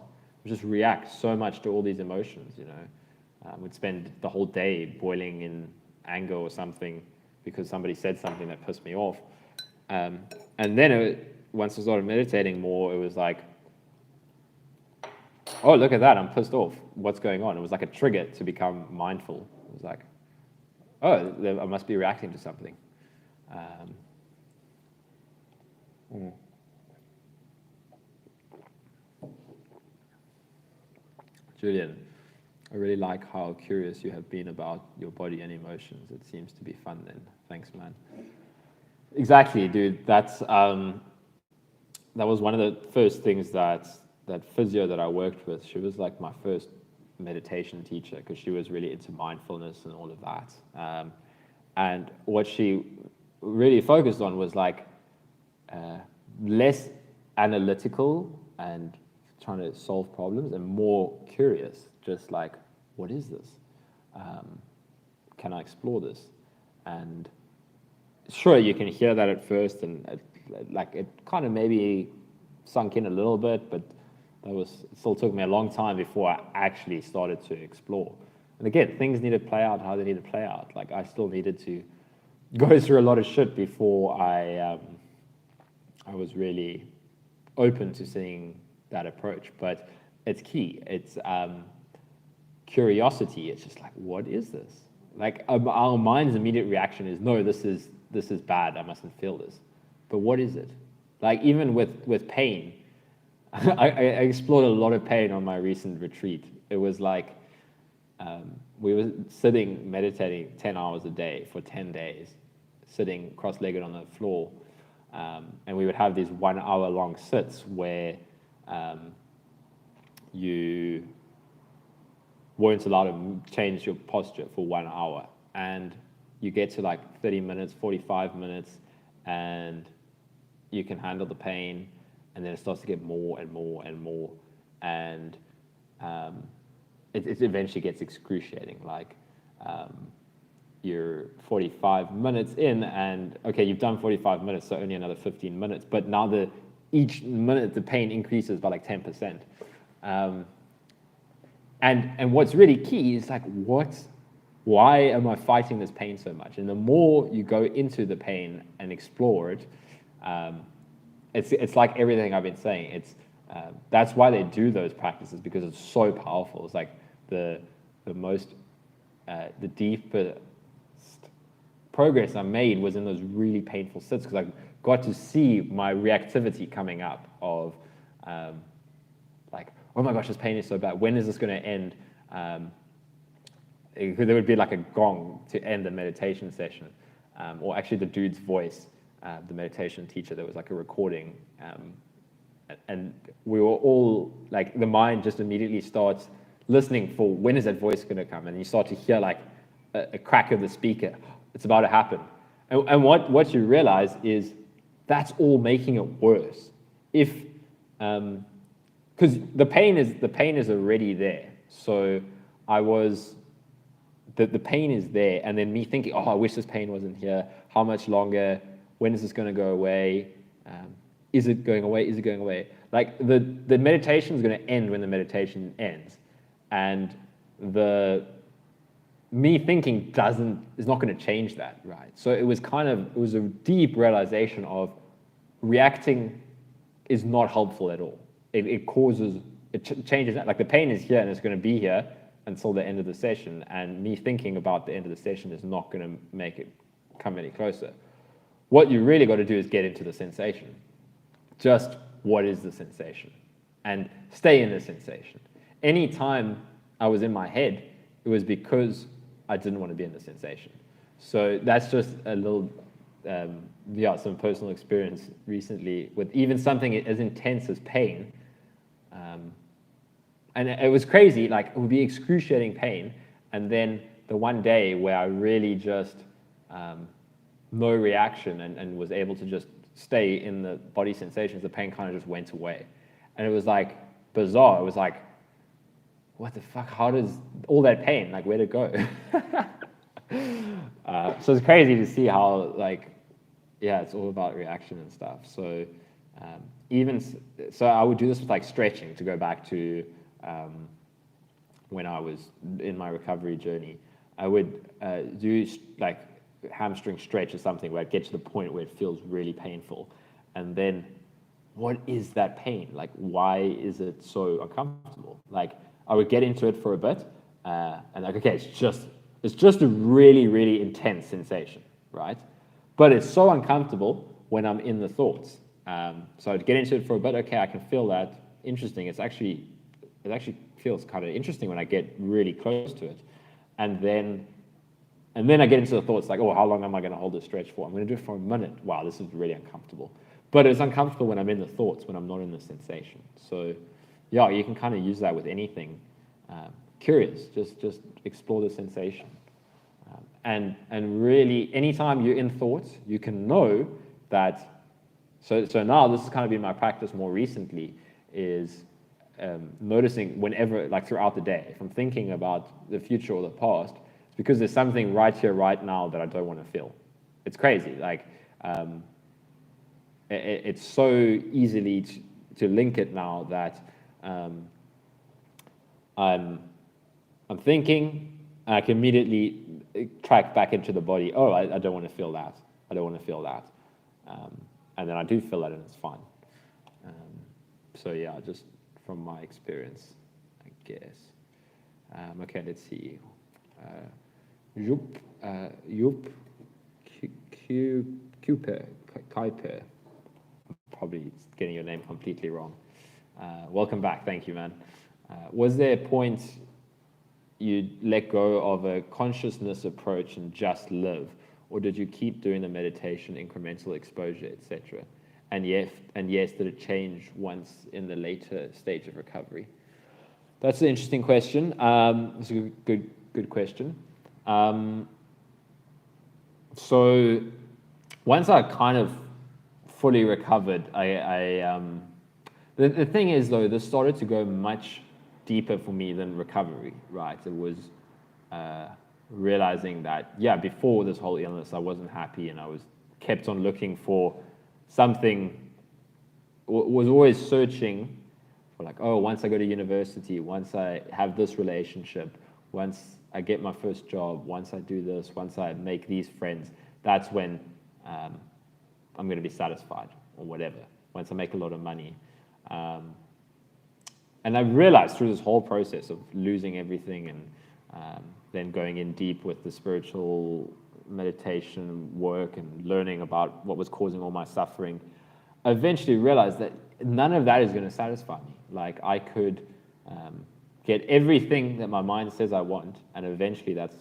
I just react so much to all these emotions, you know. Would spend the whole day boiling in anger or something because somebody said something that pissed me off. And then once I started meditating more, it was like, oh, look at that, I'm pissed off. What's going on? It was like a trigger to become mindful. It was like, oh, I must be reacting to something. Julian, I really like how curious you have been about your body and emotions. It seems to be fun then. Thanks, man. Exactly, dude. That was one of the first things that physio that I worked with. She was like my first meditation teacher because she was really into mindfulness and all of that. And what she really focused on was like less analytical and trying to solve problems and more curious, just like, what is this? Can I explore this? And sure, you can hear that at first, and it kind of maybe sunk in a little bit, but it still took me a long time before I actually started to explore. And again, things need to play out how they need to play out. Like, I still needed to go through a lot of shit before I was really open to seeing that approach. But it's key. It's curiosity. It's just like, what is this? Like, our mind's immediate reaction is, no, this is bad. I mustn't feel this. But what is it? Like, even with pain, I explored a lot of pain on my recent retreat. It was like we were sitting, meditating 10 hours a day for 10 days, sitting cross-legged on the floor. And we would have these 1 hour long sits where you weren't allowed to change your posture for 1 hour. And you get to like 30 minutes, 45 minutes, and you can handle the pain, and then it starts to get more and more and more. And it eventually gets excruciating. Like you're 45 minutes in, and okay, you've done 45 minutes, so only another 15 minutes. But now each minute the pain increases by like 10%. And what's really key is like, why am I fighting this pain so much? And the more you go into the pain and explore it, it's like everything I've been saying. That's why they do those practices, because it's so powerful. It's like the deepest progress I made was in those really painful sits, because I got to see my reactivity coming up of like, oh my gosh, this pain is so bad. When is this going to end? There would be like a gong to end the meditation session, or actually the dude's voice, the meditation teacher. There was like a recording, and we were all like, the mind just immediately starts listening for when is that voice going to come, and you start to hear like a crack of the speaker. It's about to happen, and what you realize is that's all making it worse. If because the pain is already there. So the pain is there, and then me thinking, oh, I wish this pain wasn't here. How much longer? When is this going to go away? Is it going away? Is it going away? Like the meditation is going to end when the meditation ends, and me thinking is not going to change that, right? So it was a deep realization of reacting is not helpful at all. It changes that. Like the pain is here and it's going to be here until the end of the session, and me thinking about the end of the session is not going to make it come any closer. What you really got to do is get into the sensation. Just what is the sensation? And stay in the sensation. Anytime I was in my head, it was because I didn't want to be in the sensation. So that's just a little, some personal experience recently with even something as intense as pain. And it was crazy, like it would be excruciating pain, and then the one day where I really just no reaction and was able to just stay in the body sensations, the pain kind of just went away. And it was like bizarre. It was like, what the fuck, how does all that pain, like where'd it go? So it's crazy to see how like, yeah, it's all about reaction and stuff. So so I would do this with like stretching, to go back to when I was in my recovery journey. I would do like hamstring stretch or something where I'd get to the point where it feels really painful. And then what is that pain? Like, why is it so uncomfortable? Like, I would get into it for a bit and like, okay, it's just a really, really intense sensation, right? But it's so uncomfortable when I'm in the thoughts. So I'd get into it for a bit. Okay, I can feel that. Interesting. It actually feels kind of interesting when I get really close to it. And then I get into the thoughts like, oh, how long am I going to hold this stretch for? I'm going to do it for a minute. Wow, this is really uncomfortable. But it's uncomfortable when I'm in the thoughts, when I'm not in the sensation. So yeah, you can kind of use that with anything. Curious, just explore the sensation. And really, anytime you're in thoughts, you can know that. So now this has kind of been my practice more recently, is noticing whenever, like throughout the day, if I'm thinking about the future or the past, it's because there's something right here, right now that I don't want to feel. It's crazy. Like it's so easily to link it now that I'm thinking, and I can immediately track back into the body. Oh, I don't want to feel that. I don't want to feel that. And then I do feel that, and it's fine. So yeah, just from my experience, I guess. Okay, let's see. Kuiper. Probably getting your name completely wrong. Welcome back. Thank you, man. Was there a point you let go of a consciousness approach and just live, or did you keep doing the meditation, incremental exposure, etc.? And yes, did it change once in the later stage of recovery? That's an interesting question. It's a good question. So once I kind of fully recovered, the thing is though, this started to go much deeper for me than recovery, right? It was realizing that, yeah, before this whole illness, I wasn't happy and I was kept on looking for something, was always searching for like, oh, once I go to university, once I have this relationship, once I get my first job, once I do this, once I make these friends, that's when I'm going to be satisfied or whatever, once I make a lot of money. And I realized through this whole process of losing everything and then going in deep with the spiritual meditation work and learning about what was causing all my suffering, I eventually realized that none of that is going to satisfy me. Like I could get everything that my mind says I want, and eventually that's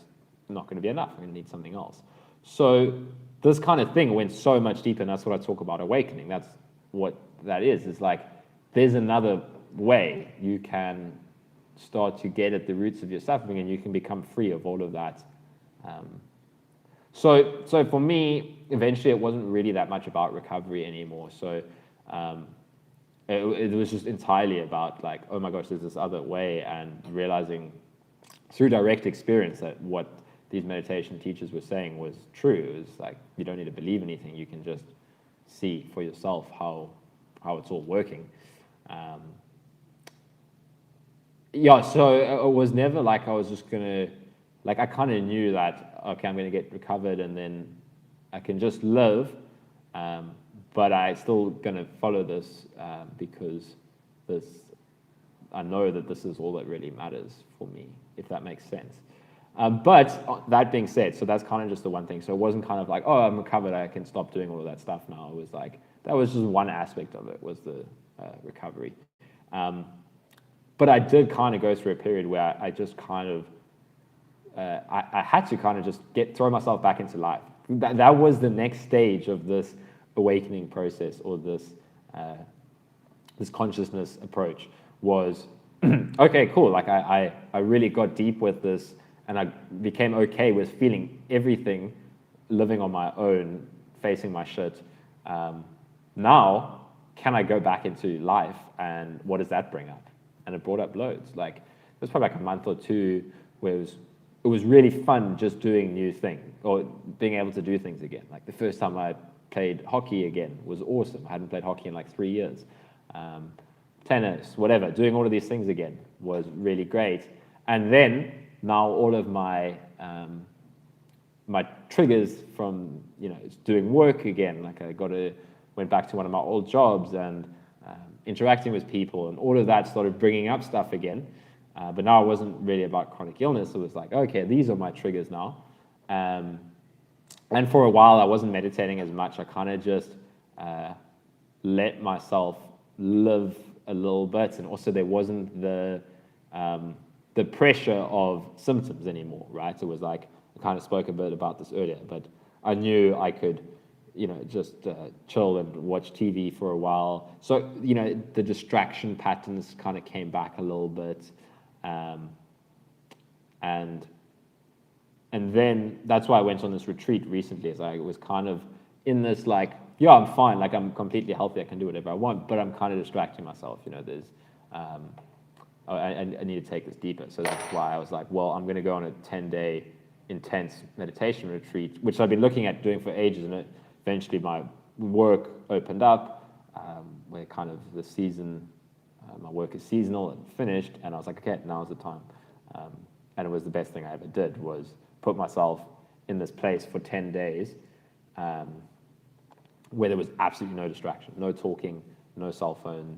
not going to be enough. I'm going to need something else. So this kind of thing went so much deeper, and that's what I talk about awakening. That's what that is. It's like there's another way you can start to get at the roots of your suffering, and you can become free of all of that. So for me, eventually it wasn't really that much about recovery anymore. So it was just entirely about like, oh my gosh, there's this other way, and realizing through direct experience that what these meditation teachers were saying was true. It was like, you don't need to believe anything. You can just see for yourself how it's all working. Yeah, so it was never like I was just gonna, like I kind of knew that, okay, I'm gonna get recovered and then I can just live, but I still gonna follow this because I know that this is all that really matters for me, if that makes sense. But that being said, so that's kind of just the one thing. So it wasn't kind of like, oh, I'm recovered, I can stop doing all of that stuff now. It was like, that was just one aspect of it, was the recovery. But I did kind of go through a period where I just kind of, I had to kind of just throw myself back into life. That was the next stage of this awakening process, or this consciousness approach was, okay, cool. Like I really got deep with this, and I became okay with feeling everything, living on my own, facing my shit. Now, can I go back into life, and what does that bring up? And it brought up loads. Like, it was probably like a month or two where it was really fun just doing new things, or being able to do things again. Like the first time I played hockey again was awesome. I hadn't played hockey in like 3 years. Tennis, whatever, doing all of these things again was really great. And then now all of my my triggers from, doing work again, like went back to one of my old jobs and interacting with people, and all of that started bringing up stuff again. But now it wasn't really about chronic illness. It was like, okay, these are my triggers now. And for a while, I wasn't meditating as much. I kind of just let myself live a little bit. And also there wasn't the pressure of symptoms anymore, right? It was like, I kind of spoke a bit about this earlier, but I knew I could just chill and watch TV for a while. So, the distraction patterns kind of came back a little bit. And then that's why I went on this retreat recently, as I was kind of in this like, yeah, I'm fine, like I'm completely healthy, I can do whatever I want, but I'm kind of distracting myself. There's, I need to take this deeper. So that's why I was like, well, I'm going to go on a 10-day intense meditation retreat, which I've been looking at doing for ages, and eventually my work opened up, where kind of the season, my work is seasonal and finished, and I was like, okay, now's the time. And it was the best thing I ever did, was put myself in this place for 10 days where there was absolutely no distraction, no talking, no cell phone.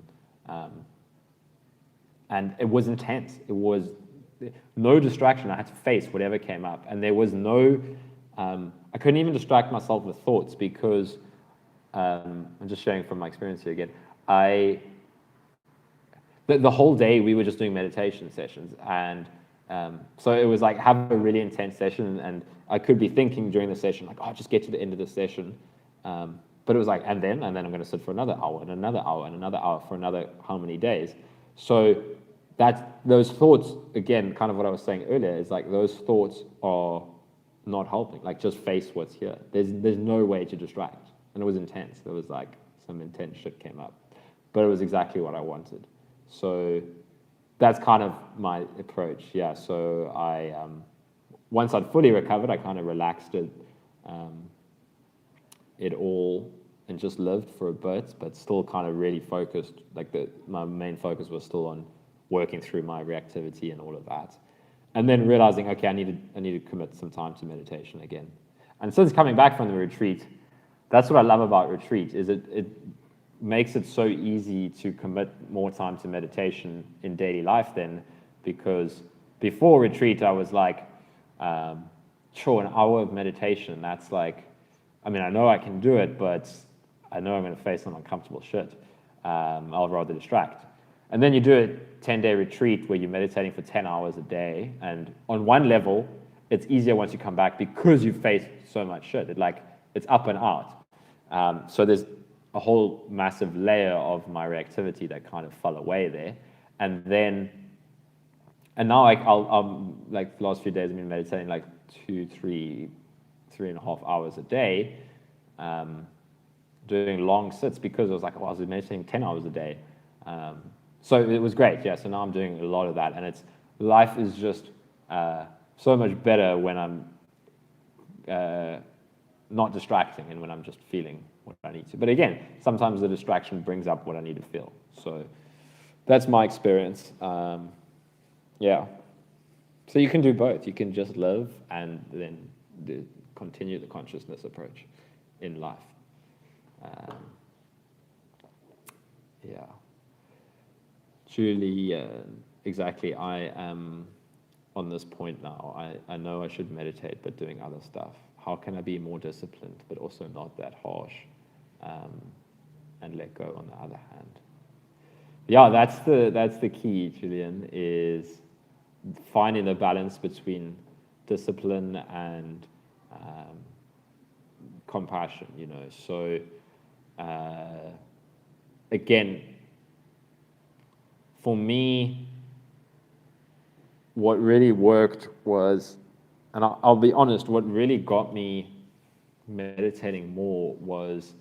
And it was intense. It was no distraction. I had to face whatever came up. And there was no, I couldn't even distract myself with thoughts because, I'm just sharing from my experience here again, the whole day we were just doing meditation sessions. And so it was like, have a really intense session, and I could be thinking during the session, like, oh, just get to the end of the session. But it was like, and then I'm going to sit for another hour and another hour and another hour for another how many days. So those thoughts, again, kind of what I was saying earlier, is like those thoughts are not helping. Like, just face what's here. There's no way to distract. And it was intense. There was like some intense shit came up. But it was exactly what I wanted. So that's kind of my approach, yeah. So I, once I'd fully recovered, I kind of relaxed it all and just lived for a bit, but still kind of really focused. Like my main focus was still on working through my reactivity and all of that. And then realizing, okay, I need to commit some time to meditation again. And since coming back from the retreat, that's what I love about retreat, is it makes it so easy to commit more time to meditation in daily life then, because before retreat, I was like, sure, an hour of meditation, that's like, I mean, I know I can do it, but I know I'm going to face some uncomfortable shit. I'll rather distract. And then you do a 10-day retreat where you're meditating for 10 hours a day. And on one level, it's easier once you come back because you face so much shit. It's up and out. So there's a whole massive layer of my reactivity that kind of fell away there. And now I'll like the last few days I've been meditating like 3.5 hours a day, doing long sits because I was like, I was meditating 10 hours a day. So it was great, yeah. So now I'm doing a lot of that, and life is just so much better when I'm not distracting and when I'm just feeling what I need to. But again, sometimes the distraction brings up what I need to feel. So that's my experience. Yeah. So you can do both. You can just live and then continue the consciousness approach in life. Yeah. Julie, exactly. I am on this point now. I know I should meditate, but doing other stuff. How can I be more disciplined, but also not that harsh, and let go on the other hand? Yeah, that's the key, Julian, is finding the balance between discipline and compassion, you know. So again, for me, what really worked was, and I'll be honest, what really got me meditating more was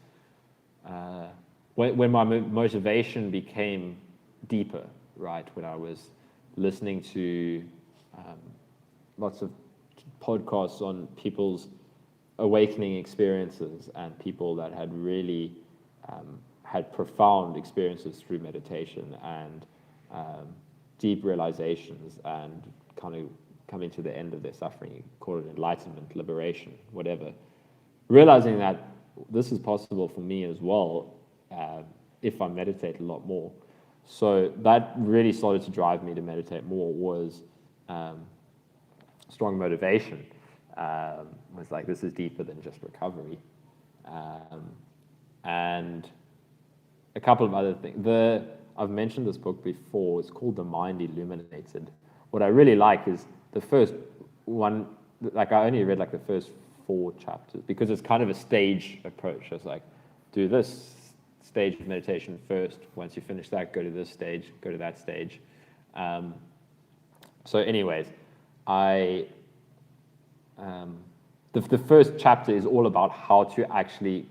when my motivation became deeper, right? When I was listening to lots of podcasts on people's awakening experiences and people that had really had profound experiences through meditation and deep realizations and kind of coming to the end of their suffering. You call it enlightenment, liberation, whatever. Realizing that this is possible for me as well if I meditate a lot more. So that really started to drive me to meditate more, was strong motivation. Was like, this is deeper than just recovery. And a couple of other things. I've mentioned this book before. It's called The Mind Illuminated. What I really like is the first one. Like, I only read like the first 4 chapters because it's kind of a stage approach. It's like, do this stage of meditation first. Once you finish that, go to this stage, go to that stage. So anyways, the first chapter is all about how to actually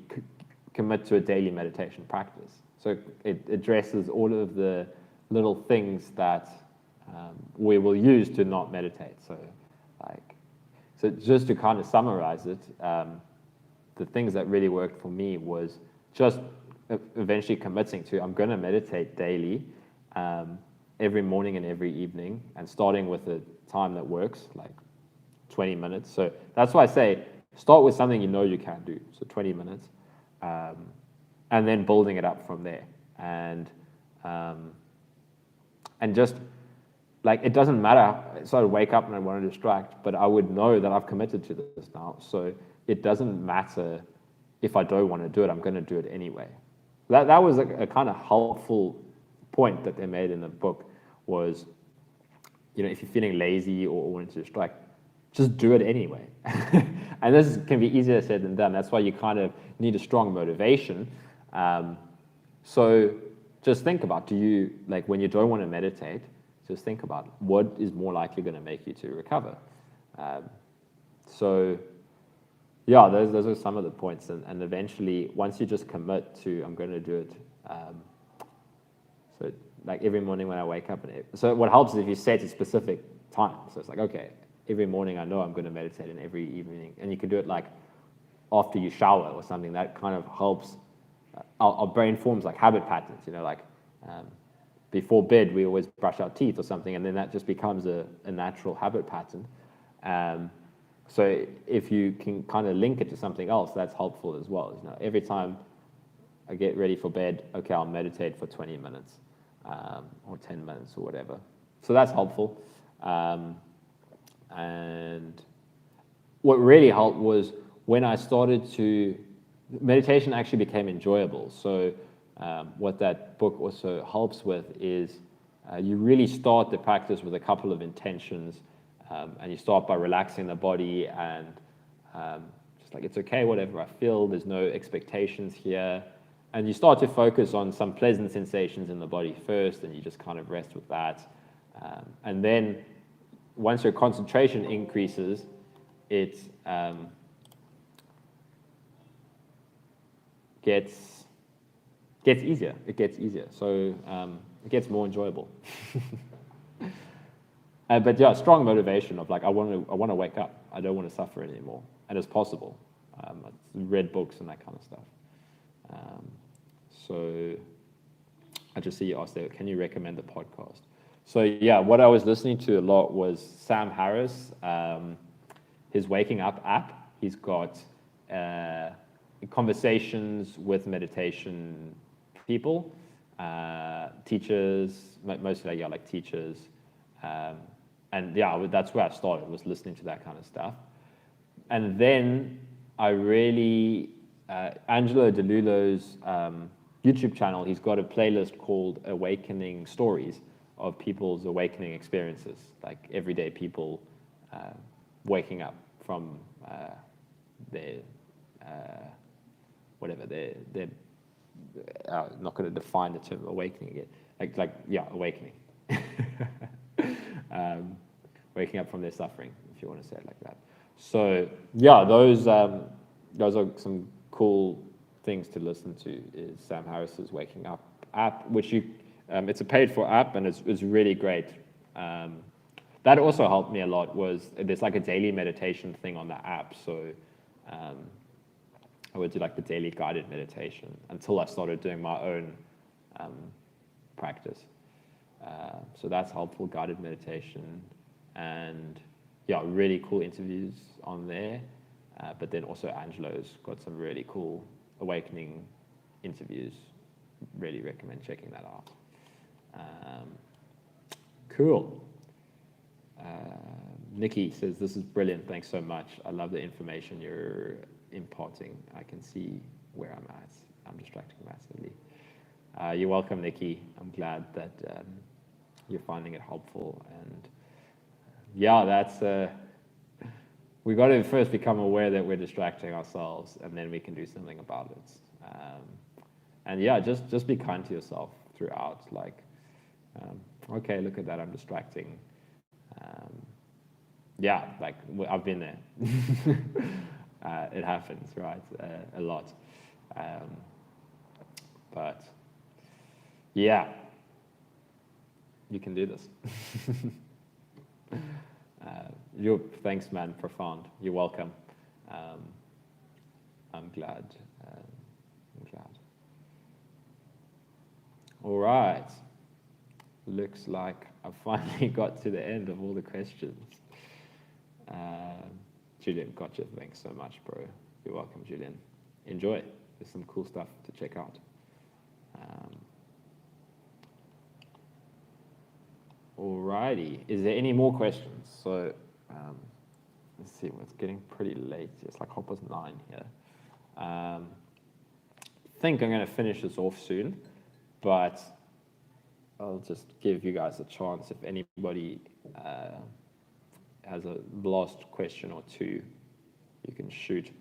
commit to a daily meditation practice. So it addresses all of the little things that we will use to not meditate. So just to kind of summarize it, the things that really worked for me was just eventually committing to, I'm going to meditate daily, every morning and every evening, and starting with a time that works, like 20 minutes. So that's why I say start with something you know you can do, so 20 minutes, and then building it up from there. And just like, it doesn't matter. So I wake up and I want to distract, but I would know that I've committed to this now. So it doesn't matter if I don't want to do it. I'm going to do it anyway. That was a kind of helpful point that they made in the book, was, you know, if you're feeling lazy or wanting to distract, just do it anyway. And this can be easier said than done. That's why you kind of need a strong motivation. So just think about, do you, like, when you don't want to meditate, Just think about it. What is more likely going to make you to recover? So yeah, those are some of the points. And eventually, once you just commit to, I'm going to do it. So like every morning when I wake up. So what helps is if you set a specific time. So it's like, okay, every morning I know I'm going to meditate, and every evening. And you can do it like after you shower or something. That kind of helps. Our brain forms like habit patterns, like before bed we always brush our teeth or something, and then that just becomes a natural habit pattern. So if you can kind of link it to something else, that's helpful as well. Every time I get ready for bed, okay, I'll meditate for 20 minutes or 10 minutes or whatever. So that's helpful. And what really helped was when I started to, meditation actually became enjoyable. So what that book also helps with is you really start the practice with a couple of intentions, and you start by relaxing the body and just like, it's okay, whatever I feel, there's no expectations here. And you start to focus on some pleasant sensations in the body first, and you just kind of rest with that. And then once your concentration increases, it gets easier. It gets easier. So it gets more enjoyable. But yeah, strong motivation of like, I want to wake up. I don't want to suffer anymore, and it's possible. I've read books and that kind of stuff. So I just see you asked there, can you recommend the podcast? So yeah, what I was listening to a lot was Sam Harris, his Waking Up app. He's got conversations with meditation people, teachers, mostly like teachers. And yeah, that's where I started, was listening to that kind of stuff. And then I really, Angelo DeLullo's YouTube channel, he's got a playlist called Awakening Stories of people's awakening experiences, like everyday people waking up from their, whatever, their I'm not going to define the term awakening again, awakening. Waking up from their suffering, if you want to say it like that. So yeah, those are some cool things to listen to. Is Sam Harris's Waking Up app, which it's a paid-for app, and it's really great. That also helped me a lot. Was there's like a daily meditation thing on the app, so I would do like the daily guided meditation until I started doing my own practice. So that's helpful, guided meditation, and yeah, really cool interviews on there. But then also Angelo's got some really cool awakening interviews. Really recommend checking that out. Cool. Nikki says, this is brilliant. Thanks so much. I love the information you're imparting. I can see where I'm at. I'm distracting massively. You're welcome, Nikki. I'm glad that you're finding it helpful. And yeah, that's we got to first become aware that we're distracting ourselves, and then we can do something about it. And yeah, just be kind to yourself throughout. Like, okay, look at that, I'm distracting. Yeah, like I've been there. It happens, right? A lot. But yeah, you can do this. Thanks, man. Profound. You're welcome. I'm glad. All right. Looks like I finally got to the end of all the questions. Julian, gotcha. Thanks so much, bro. You're welcome, Julian. Enjoy. There's some cool stuff to check out. Alrighty. Is there any more questions? So let's see. It's getting pretty late. It's like 9:30 here. I think I'm going to finish this off soon, but I'll just give you guys a chance. If anybody has a last question or two, you can shoot.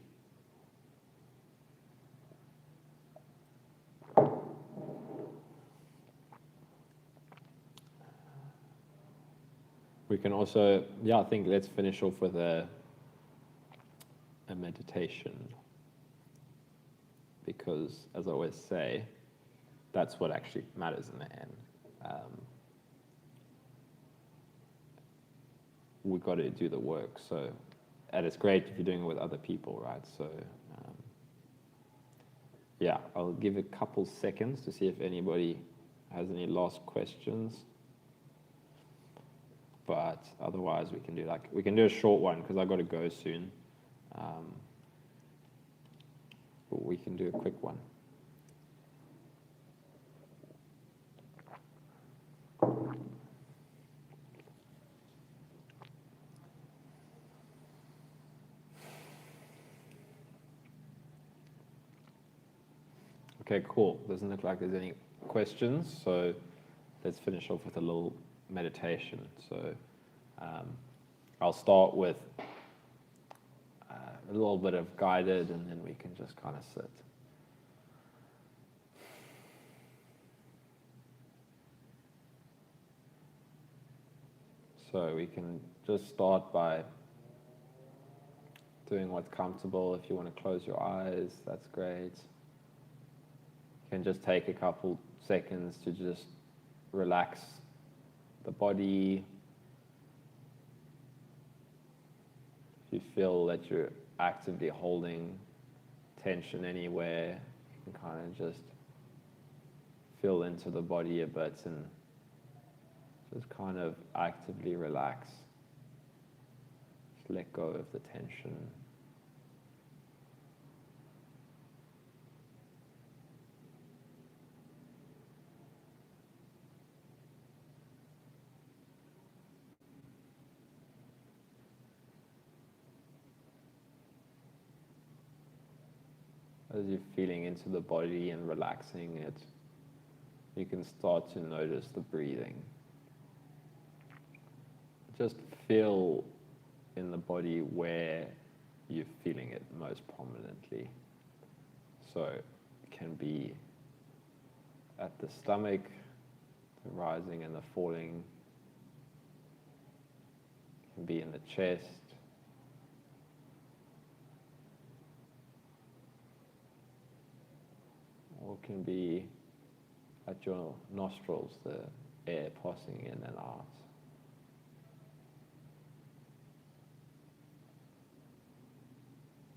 We can also, yeah, I think let's finish off with a meditation, because as I always say, that's what actually matters in the end. We've got to do the work. So, and it's great if you're doing it with other people, right? So, yeah, I'll give a couple seconds to see if anybody has any last questions. But otherwise, we can do a short one because I've got to go soon. But we can do a quick one. Okay, cool. Doesn't look like there's any questions, so let's finish off with a little meditation. So I'll start with a little bit of guided, and then we can just kind of sit. So we can just start by doing what's comfortable. If you want to close your eyes, that's great. You can just take a couple seconds to just relax the body. If you feel that you're actively holding tension anywhere, you can kind of just feel into the body a bit and just kind of actively relax. Just let go of the tension. As you're feeling into the body and relaxing it, you can start to notice the breathing. Just feel in the body where you're feeling it most prominently. So it can be at the stomach, the rising and the falling. It can be in the chest. Or can be at your nostrils, the air passing in and out.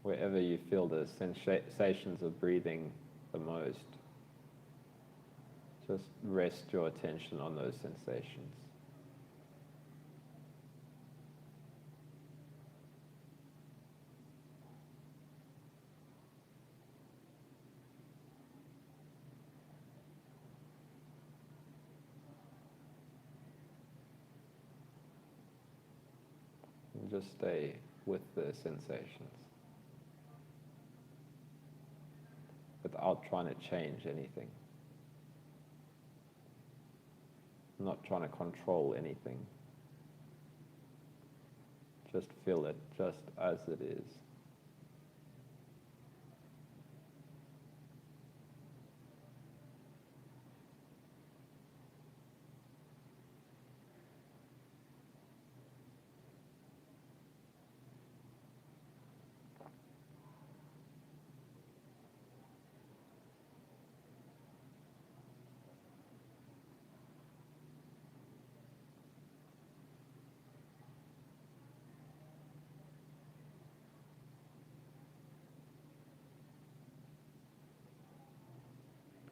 Wherever you feel the sensations of breathing the most, just rest your attention on those sensations. And just stay with the sensations without trying to change anything. Not trying to control anything. Just feel it just as it is.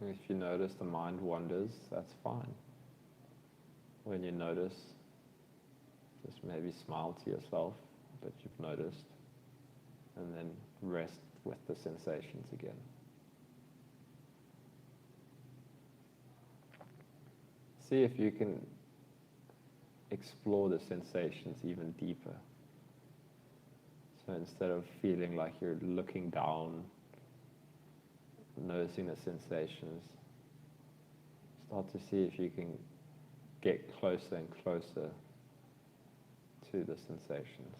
If you notice the mind wanders, that's fine. When you notice, just maybe smile to yourself that you've noticed, and then rest with the sensations again. See if you can explore the sensations even deeper. So instead of feeling like you're looking down, noticing the sensations, start to see if you can get closer and closer to the sensations.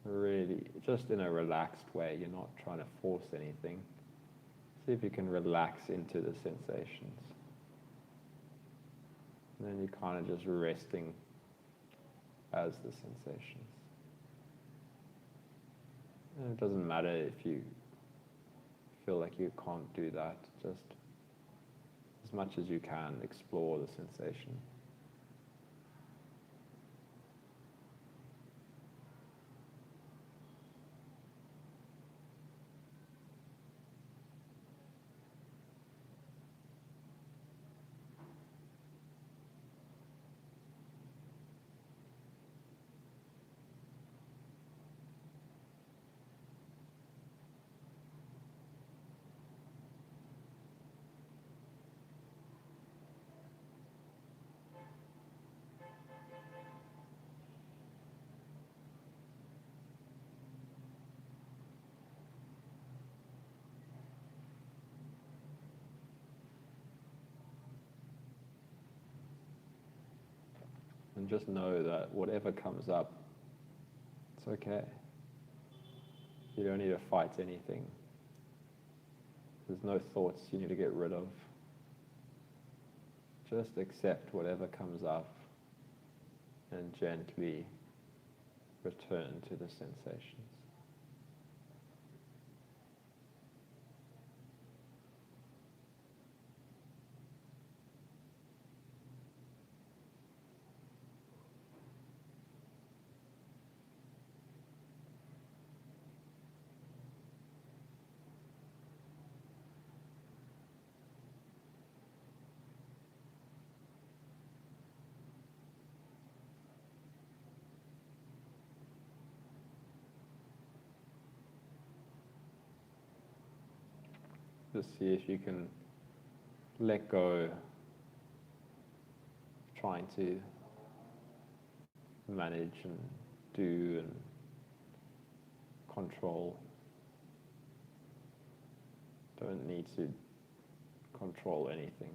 Really, just in a relaxed way, you're not trying to force anything. See if you can relax into the sensations. And then you're kind of just resting as the sensations. And it doesn't matter if you feel like you can't do that, just as much as you can explore the sensation. And just know that whatever comes up, it's okay. You don't need to fight anything. There's no thoughts you need to get rid of. Just accept whatever comes up and gently return to the sensations. Just see if you can let go, trying to manage and do and control. Don't need to control anything.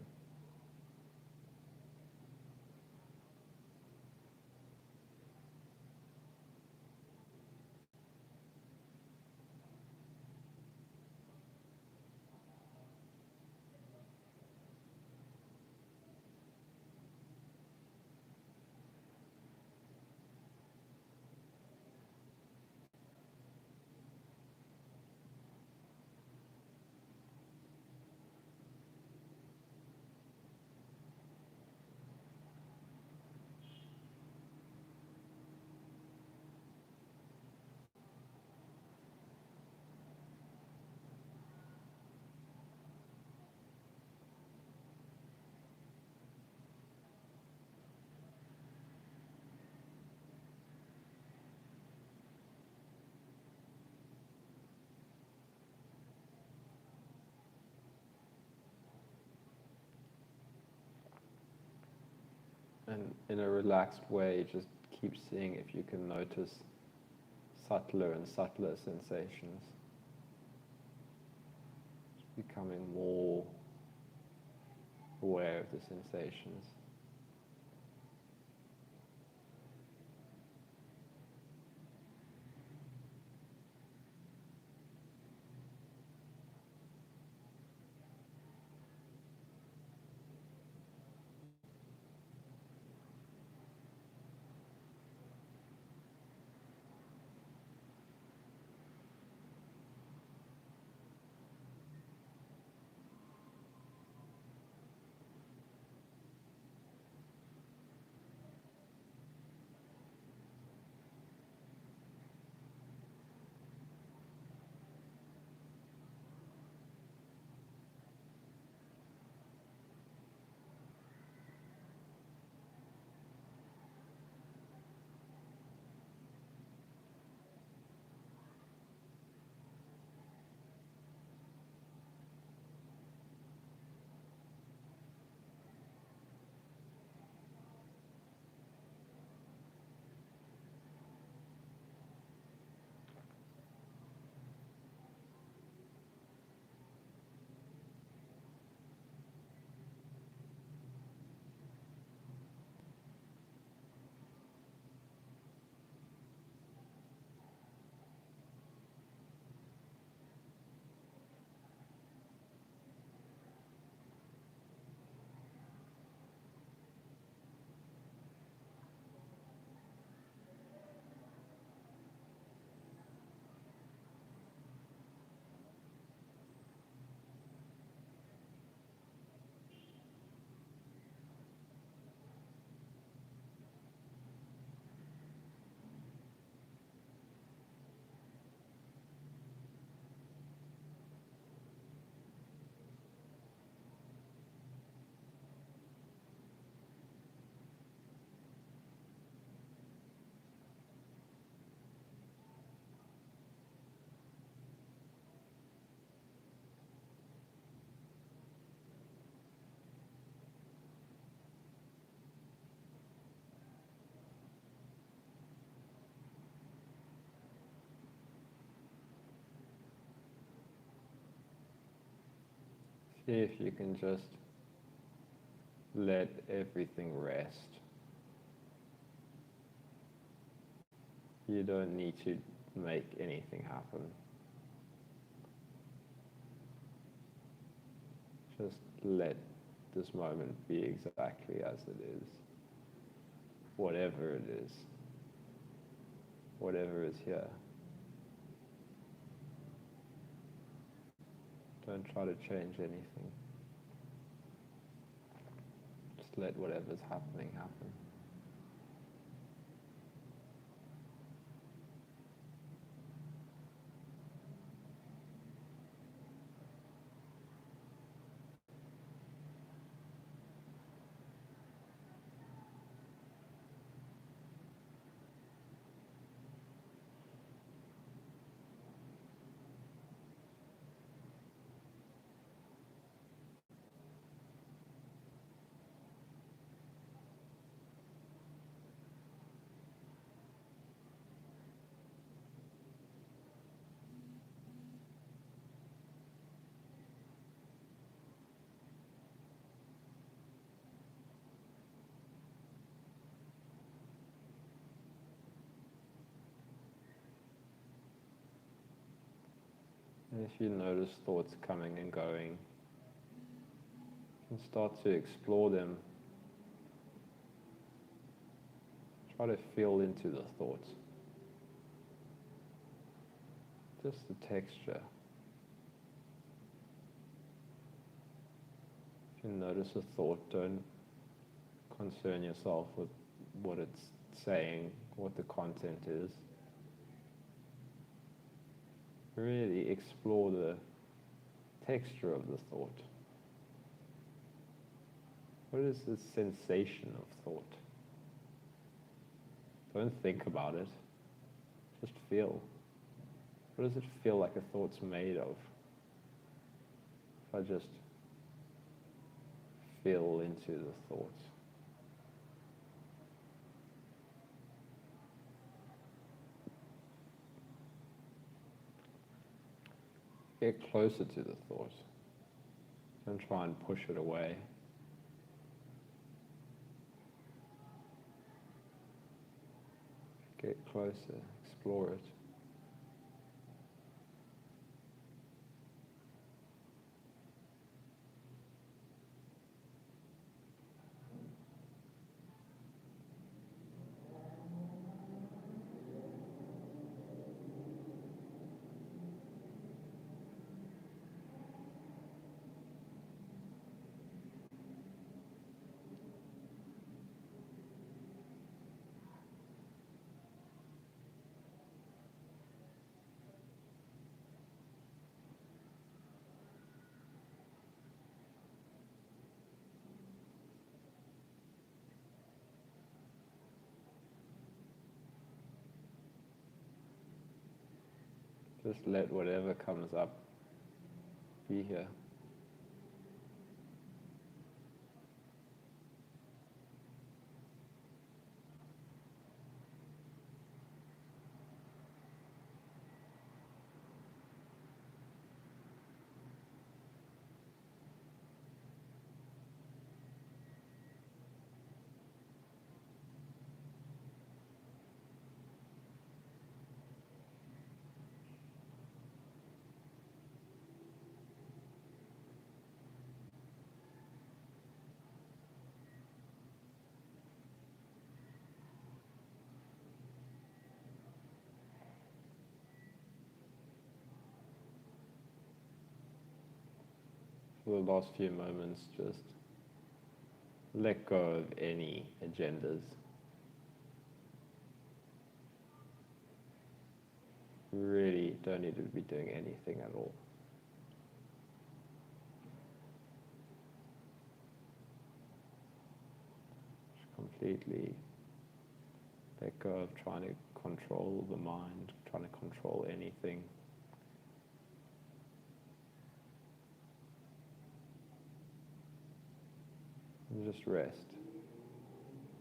And in a relaxed way, just keep seeing if you can notice subtler and subtler sensations. Just becoming more aware of the sensations. If you can just let everything rest, you don't need to make anything happen. Just let this moment be exactly as it is. Whatever it is. Whatever is here. Don't try to change anything. Just let whatever's happening happen. And if you notice thoughts coming and going, you can start to explore them. Try to feel into the thoughts. Just the texture. If you notice a thought, don't concern yourself with what it's saying, what the content is. Really explore the texture of the thought. What is the sensation of thought? Don't think about it. Just feel. What does it feel like a thought's made of? If I just feel into the thoughts. Get closer to the thought. Don't try and push it away. Get closer, explore it. Just let whatever comes up be here. For the last few moments, just let go of any agendas. Really don't need to be doing anything at all. Just completely let go of trying to control the mind, trying to control anything. And just rest.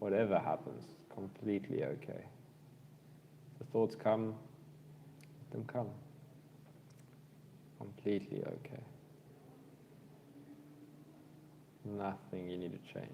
Whatever happens, completely okay. The thoughts come, let them come. Completely okay. Nothing you need to change.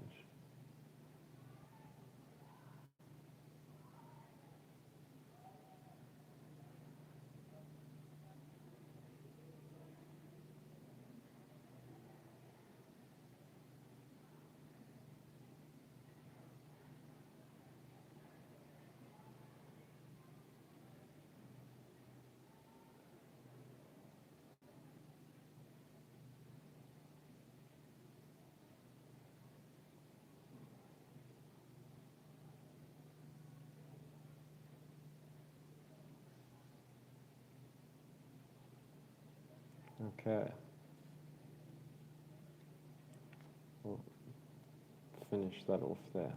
Okay. We'll finish that off there.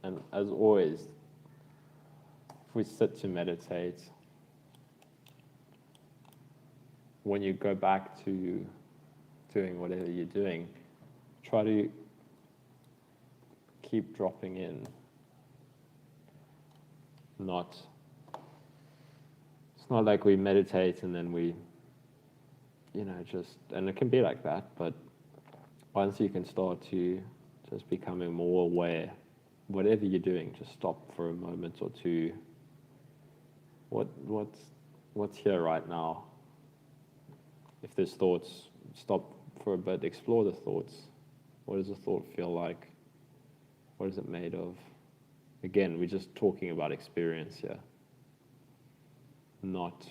And as always, if we sit to meditate, when you go back to doing whatever you're doing, try to keep dropping in. It's not like we meditate and then we, and it can be like that, but once you can start to just becoming more aware, whatever you're doing, just stop for a moment or two. What's here right now? If there's thoughts, stop for a bit, explore the thoughts. What does a thought feel like? What is it made of? Again, we're just talking about experience here, not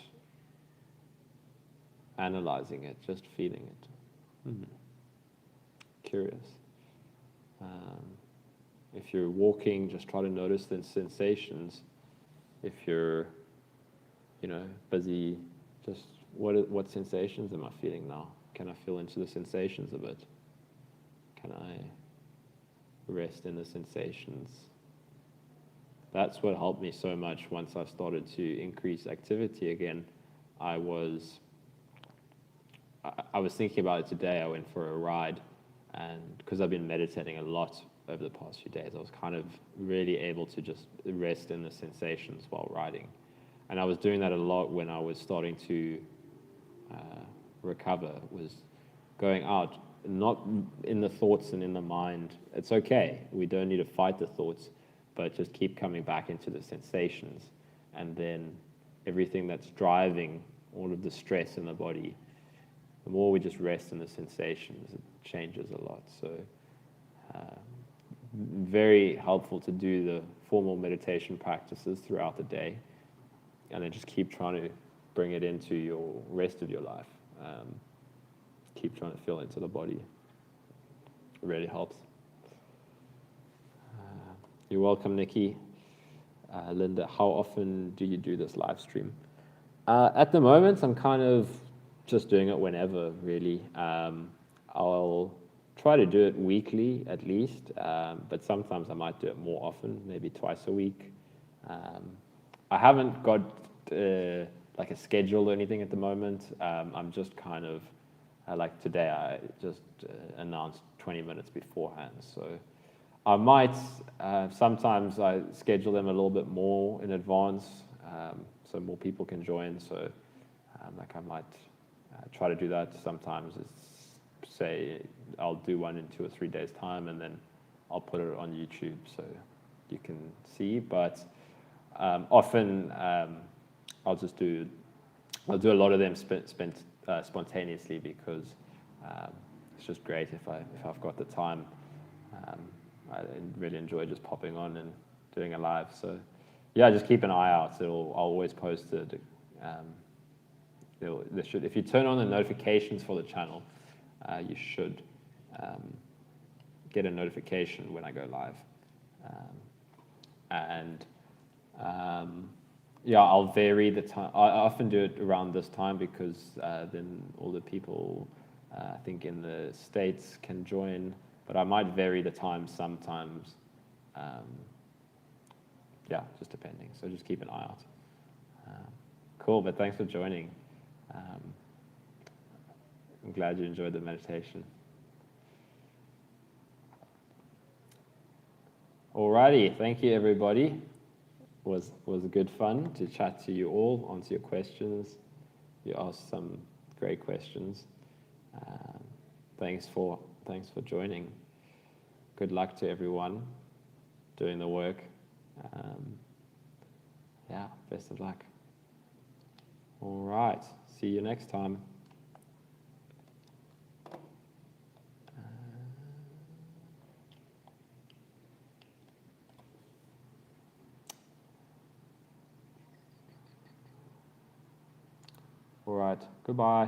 analyzing it, just feeling it. Curious. If you're walking, just try to notice the sensations. If you're, busy, just what sensations am I feeling now? Can I feel into the sensations a bit? Can I rest in the sensations? That's what helped me so much once I started to increase activity again. I was thinking about it today. I went for a ride, and because I've been meditating a lot over the past few days, I was kind of really able to just rest in the sensations while riding. And I was doing that a lot when I was starting to recover, was going out, not in the thoughts and in the mind. It's okay. We don't need to fight the thoughts, but just keep coming back into the sensations. And then everything that's driving all of the stress in the body, the more we just rest in the sensations, it changes a lot. So very helpful to do the formal meditation practices throughout the day, and then just keep trying to bring it into your rest of your life. Keep trying to feel into the body. It really helps. You're welcome, Nikki. Linda, how often do you do this live stream? At the moment, I'm kind of just doing it whenever, really. I'll try to do it weekly at least, but sometimes I might do it more often, maybe twice a week. I haven't got like a schedule or anything at the moment. I'm just kind of, like today, I just announced 20 minutes beforehand. So I might, sometimes I schedule them a little bit more in advance, so more people can join. So like I might try to do that. Sometimes it's, say, I'll do one in 2 or 3 days' time, and then I'll put it on YouTube so you can see. But often I'll do a lot of them spontaneously, because it's just great if I've got the time. I really enjoy just popping on and doing a live. So yeah, just keep an eye out. I'll always post it. If you turn on the notifications for the channel, you should get a notification when I go live. Yeah, I'll vary the time. I often do it around this time, because then all the people, I think in the States, can join, but I might vary the time sometimes. Yeah, just depending. So just keep an eye out. Cool, but thanks for joining. I'm glad you enjoyed the meditation. Alrighty, thank you everybody. Was good fun to chat to you all, answer your questions. You asked some great questions. thanks for joining. Good luck to everyone doing the work. Yeah, best of luck. All right, see you next time. All right, goodbye.